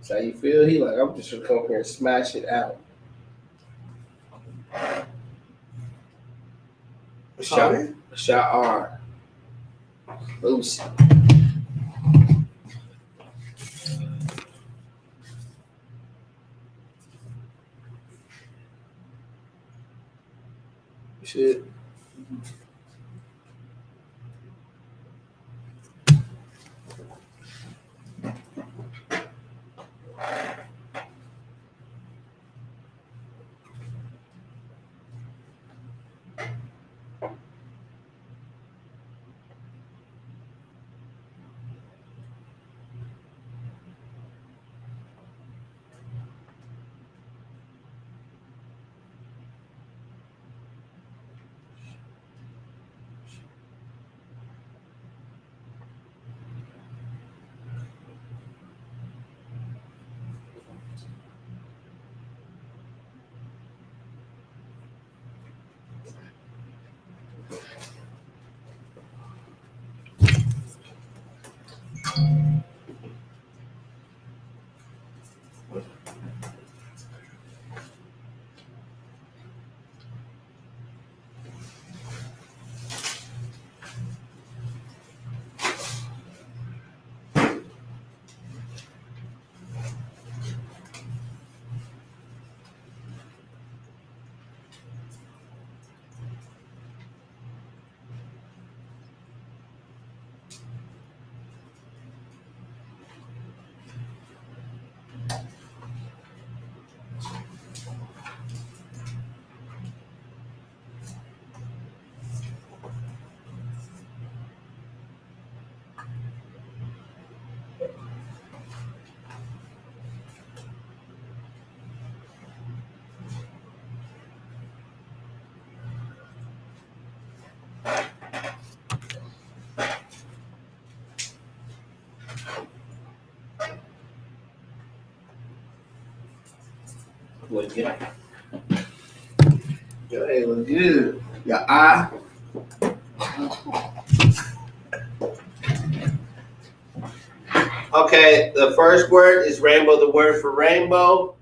That's how you feel? He like, I'm just gonna come here and smash it out. Sha'ar. Oops. Shit. Look good. Your A look good. Your eye. Okay, the first word is rainbow. The word for rainbow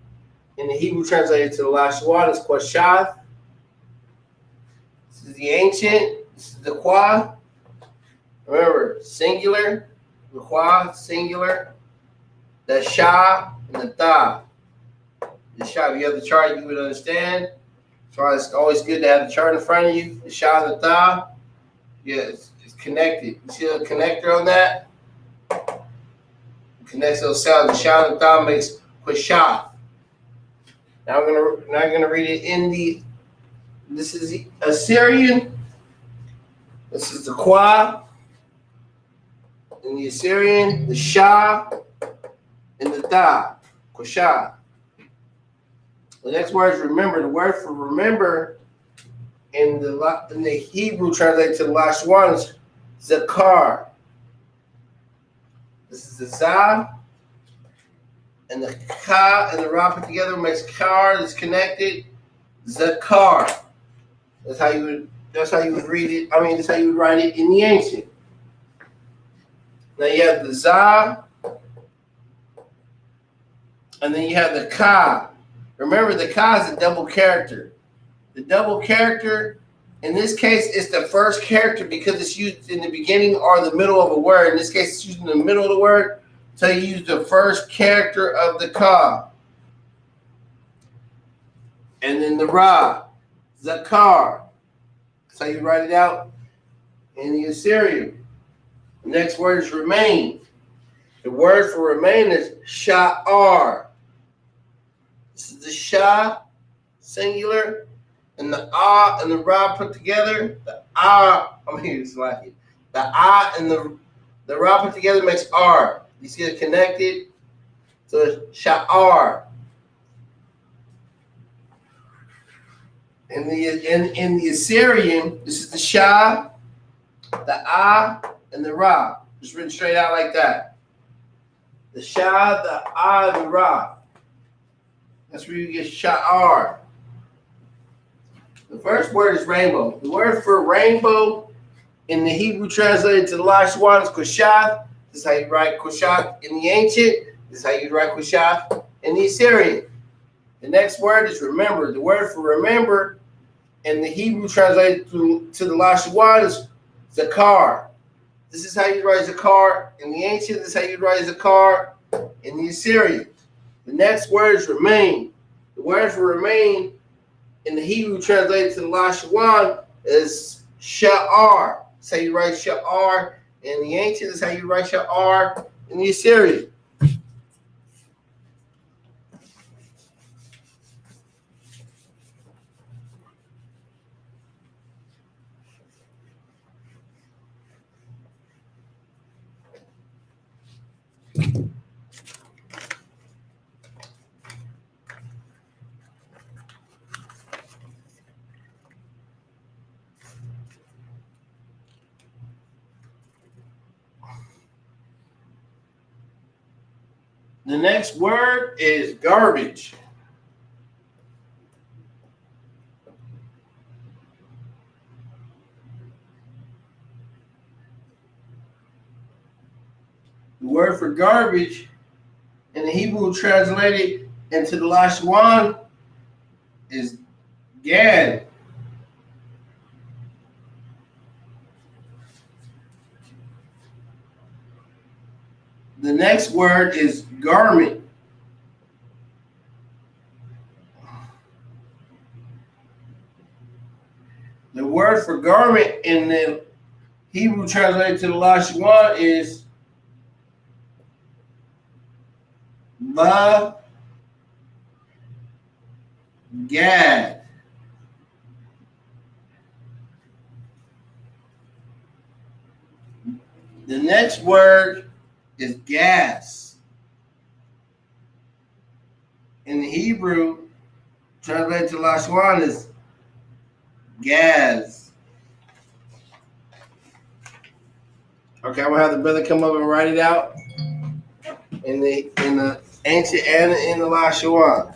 in the Hebrew translated to the La-Sha-Wan is Kwashath. This is the ancient. This is the Kwa. Remember, singular. The Kwa, singular. The Sha and the Ta. The Sha, if you have the chart, you would understand. That's why it's always good to have the chart in front of you. The Sha and the Tha. Yeah, it's connected. You see the connector on that? It connects those sounds. The Sha and the Tha makes Quashah. Now I'm gonna read it in the. This is the Assyrian. This is the Kwa. In the Assyrian, the Sha, and the Tha. Quashah. The next word is remember. The word for remember in the Hebrew translated to the La-Sha-Wan is zakar. This is the za, and the ka and the ra put together makes kar. That's connected. Zakar. That's how you would read it. I mean, that's how you would write it in the ancient. Now you have the za, and then you have the ka. Remember, the ka is a double character. The double character, in this case, is the first character because it's used in the beginning or the middle of a word. In this case, it's used in the middle of the word, so you use the first character of the ka. And then the ra, zakar. That's how you write it out in the Assyrian. The next word is remain. The word for remain is sha'ar. This is the sha, singular, and the ah and the ra put together. The ah, I'm here, it's like it. The ah and the ra put together makes r. You see it connected? So it's sha'ar. In the Assyrian, this is the sha, the ah, and the ra. Just written straight out like that. The sha, the ah, and the ra. That's where you get sha'ar. The first word is rainbow. The word for rainbow in the Hebrew translated to the La-Sha-Wan is Qushah. This is how you write Qushah in the ancient. This is how you write Qushah in the Assyrian. The next word is remember. The word for remember in the Hebrew translated to the La-Sha-Wan is zakar. This is how you write zakar in the ancient. This is how you write zakar in the Assyrian. The next word is remain. The word for remain in the Hebrew translated to the La-Sha-Wan is sha'ar. That's how you write sha'ar in the ancient. That's how you write sha'ar in the Assyrian. The next word is garbage. The word for garbage in the Hebrew translated into the La-Sha-Wan is gad. The next word is garment. The word for garment in the Hebrew translated to the La-Sha-Wan is bagad. The next word is gas. In the Hebrew, translated to La-Sha-Wan is gas. Okay, I'm gonna have the brother come up and write it out in the ancient and in the La-Sha-Wan.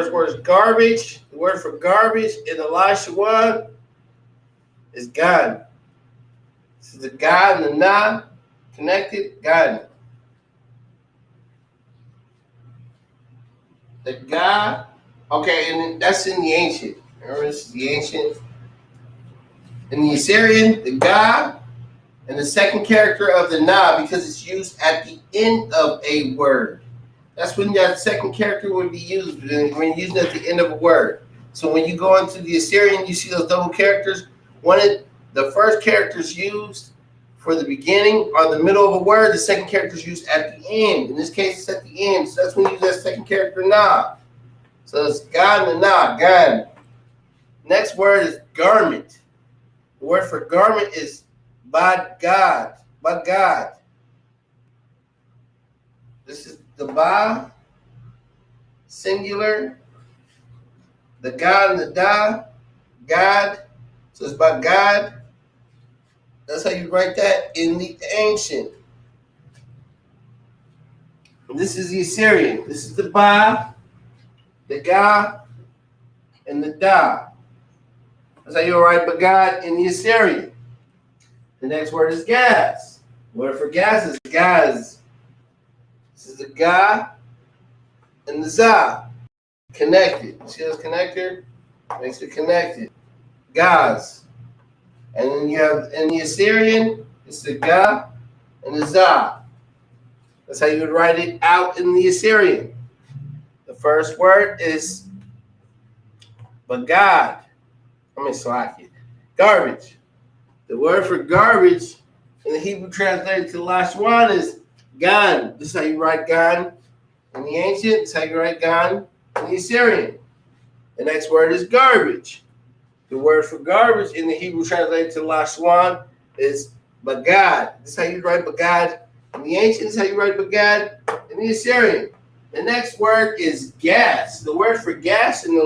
first word is garbage. The word for garbage in the La-Sha-Wan is God. This is the God and the Na connected. God. The God. Okay, and that's in the ancient. Remember, this is the ancient. In the Assyrian, the God and the second character of the Na, because it's used at the end of a word. That's when that second character would be used when used at the end of a word. So when you go into the Assyrian, you see those double characters. The first character is used for the beginning or the middle of a word. The second character is used at the end. In this case, it's at the end. So that's when you use that second character, Na. So it's God and the Na, God. Next word is garment. The word for garment is God. God. This is the Ba, singular. The God and the Da, God. So it's by God. That's how you write that in the ancient. And this is the Assyrian. This is the Ba, the Ga, and the Da. That's how you write Bagad in the Assyrian. The next word is gas. The word for gas is gaz. This is the Ga and the Za. Connected. See those connector? Makes it connected. Gaz. And then you have in the Assyrian, it's the Ga and the Za. That's how you would write it out in the Assyrian. The first word is Bagad. Slaki. Garbage. The word for garbage in the Hebrew translated to La-Sha-Wan is gan. This is how you write gan in the ancient. This is how you write gan in the Assyrian. The next word is garbage. The word for garbage in the Hebrew translated to La-Sha-Wan is bagad. This is how you write bagad in the ancient. This is how you write bagad in the Assyrian. The next word is gas. The word for gas in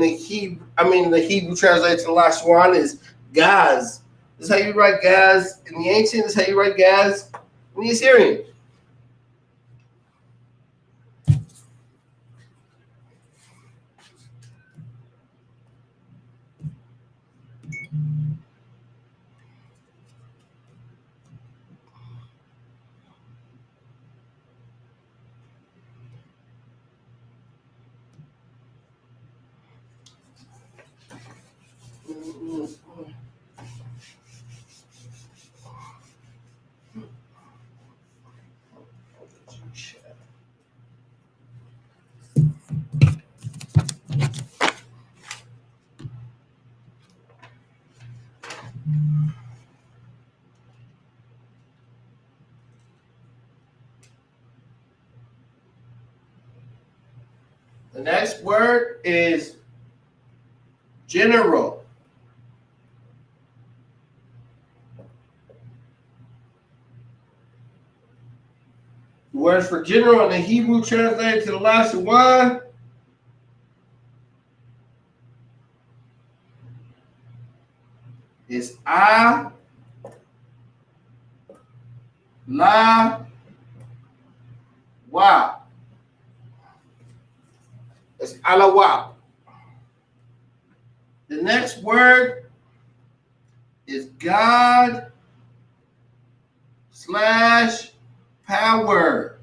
the Hebrew translated to La-Sha-Wan is gaz. This is how you write gaz in the ancient. This is how you write gaz in the Assyrian. The next word is general. The word for general in the Hebrew translated to the La-Sha-Wan is A, La, Wa. It's Alawa. The next word is God / power.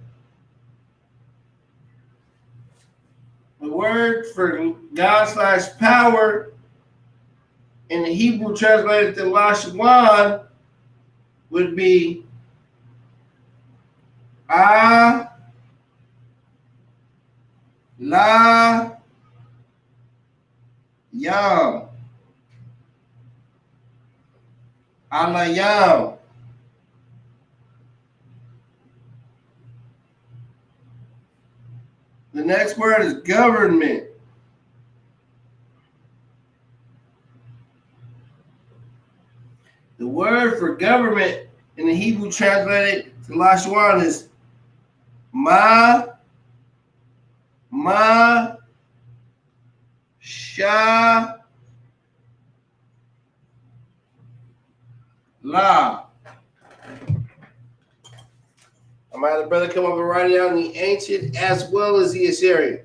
The word for God / power in the Hebrew translated to La-Sha-Wan would be A, La, Yam. Alayam. The next word is government. The word for government in the Hebrew translated to La-Sha-Wan is Sha, La. I'm going to have the brother come up and write it out in the ancient as well as the Assyrian.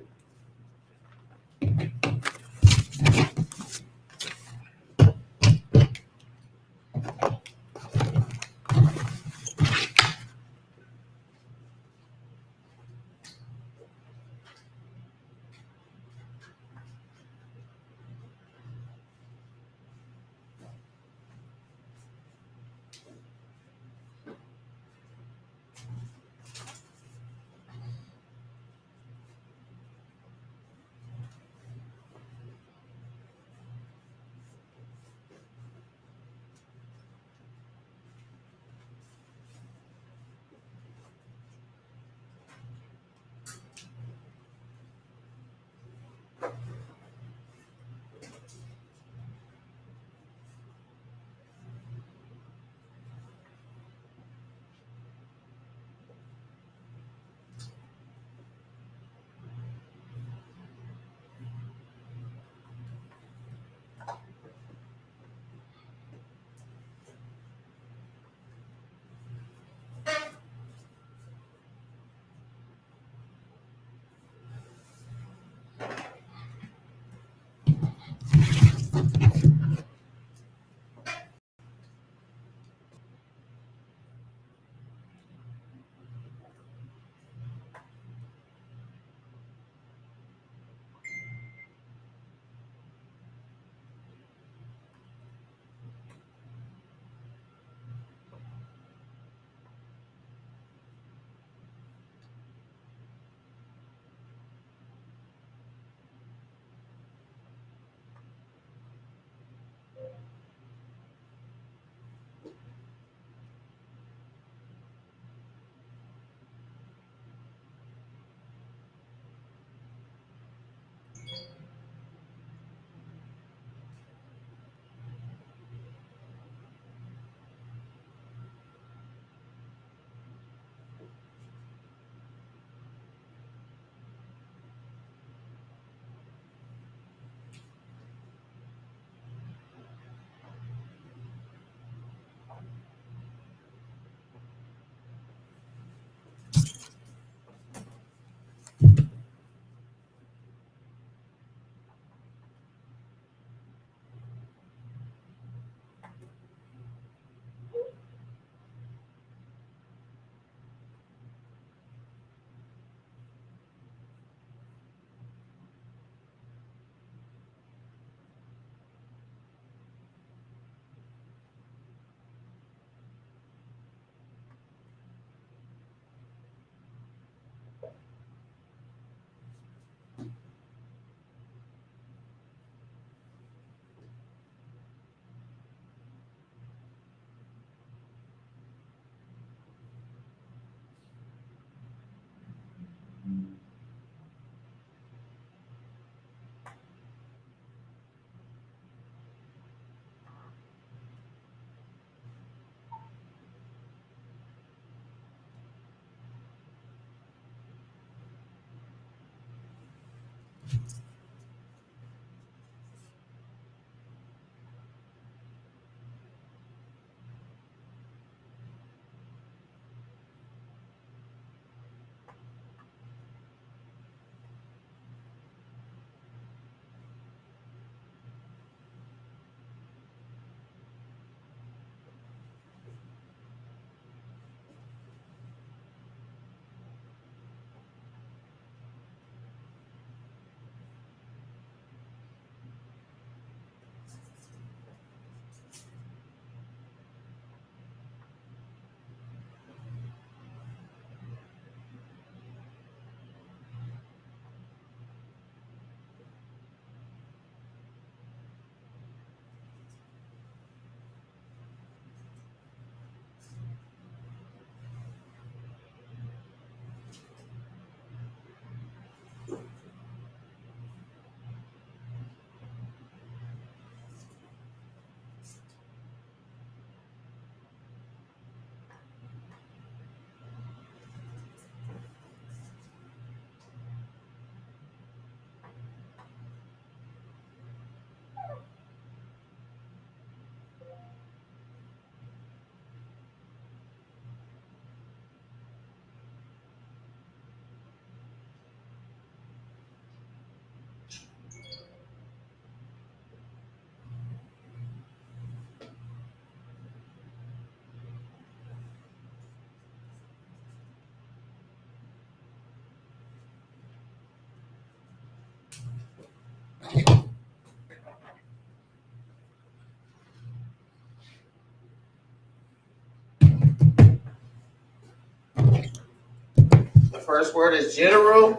The first word is general.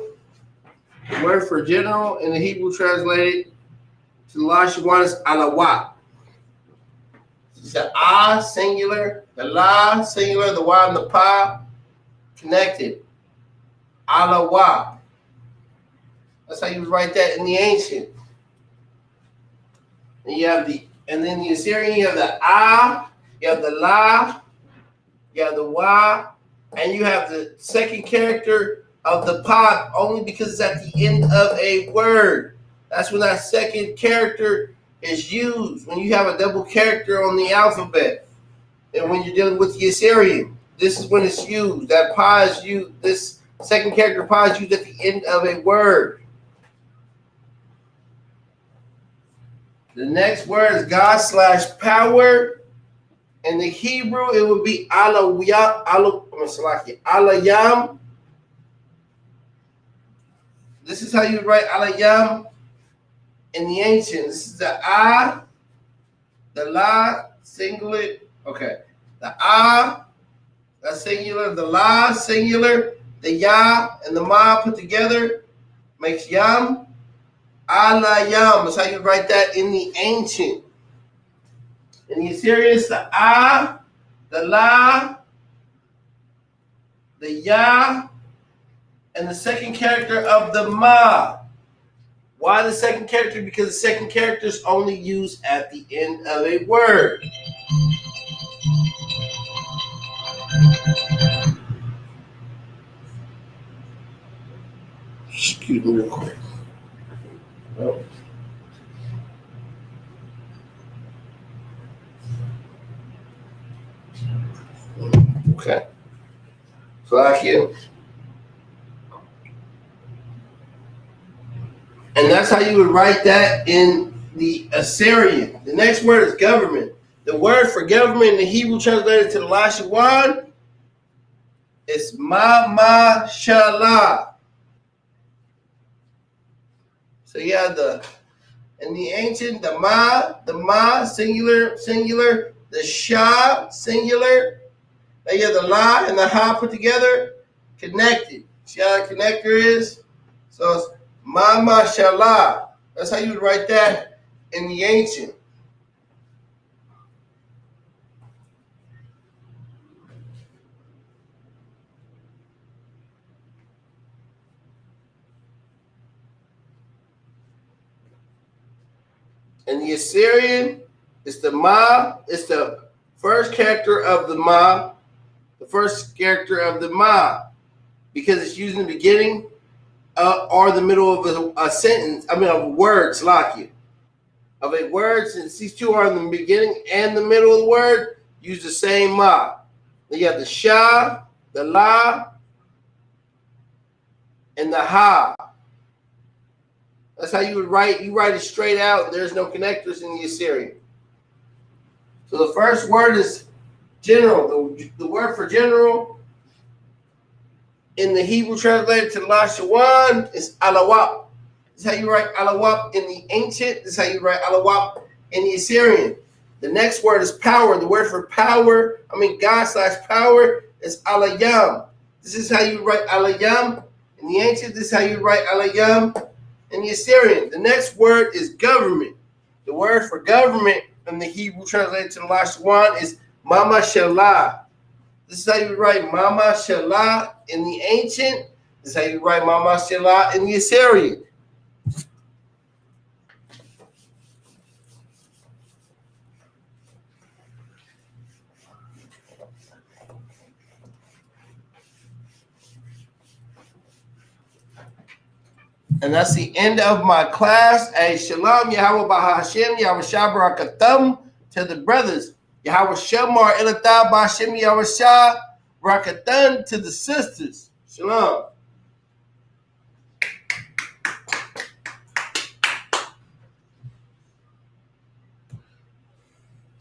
The word for general in the Hebrew translated to the La-Sha-Wan is alawa. It's the ah singular, the la singular, the wa and the pa connected. Alawa. That's how you write that in the ancient. And you have and then the Assyrian, you have the ah, you have the la, you have the wa, and you have the second character of the pa only because it's at the end of a word. That's when that second character is used, when you have a double character on the alphabet. And when you're dealing with the Assyrian, this is when it's used. That pa is used, this second character pa is used at the end of a word. The next word is God/power. In the Hebrew, it would be alayam. This is how you write alayam in the ancient. This is the the la, singular. Okay. The that's singular. The la, singular. The ya and the ma put together makes yam. Alayam. That's how you write that in the ancient. In the Assyrian, it's the the la, the ya, and the second character of the ma. Why the second character? Because the second character is only used at the end of a word. Excuse me real quick. Oh. Okay. So like you. And that's how you would write that in the Assyrian. The next word is government. The word for government in the Hebrew translated to the La-Sha-Wan is ma-ma-sha-la. So you have in the ancient, the ma, singular, the sha, singular. Then you have the la and the ha put together, connected. See how the connector is? So it's ma-ma-sha-la. That's how you would write that in the ancient. In the Assyrian, it's the ma, it's the first character of the ma, because it's used in the beginning or the middle of a sentence, of a word, Slakia. Of a word, since these two are in the beginning and the middle of the word, use the same ma. Then you have the sha, the la, and the ha. That's how you would write. You write it straight out. There's no connectors in the Assyrian. So the first word is general. The word for general in the Hebrew translated to La-Sha-Wan is alawap. This is how you write alawap in the ancient. This is how you write alawap in the Assyrian. The next word is power. The word for power, God/power, is alayam. This is how you write alayam in the ancient. This is how you write alayam in the Assyrian. The next word is government. The word for government in the Hebrew translated to the La-Sha-Wan is ma-ma-sha-la. This is how you write ma-ma-sha-la in the ancient. This is how you write ma-ma-sha-la in the Assyrian. And that's the end of my class. Hey, shalom, Yahweh Bahashem, Yahweh Shabbarakatham to the brothers. Yahweh Shamar Ilatah Bahashem, Yahweh Shabbarakatham to the sisters. Shalom.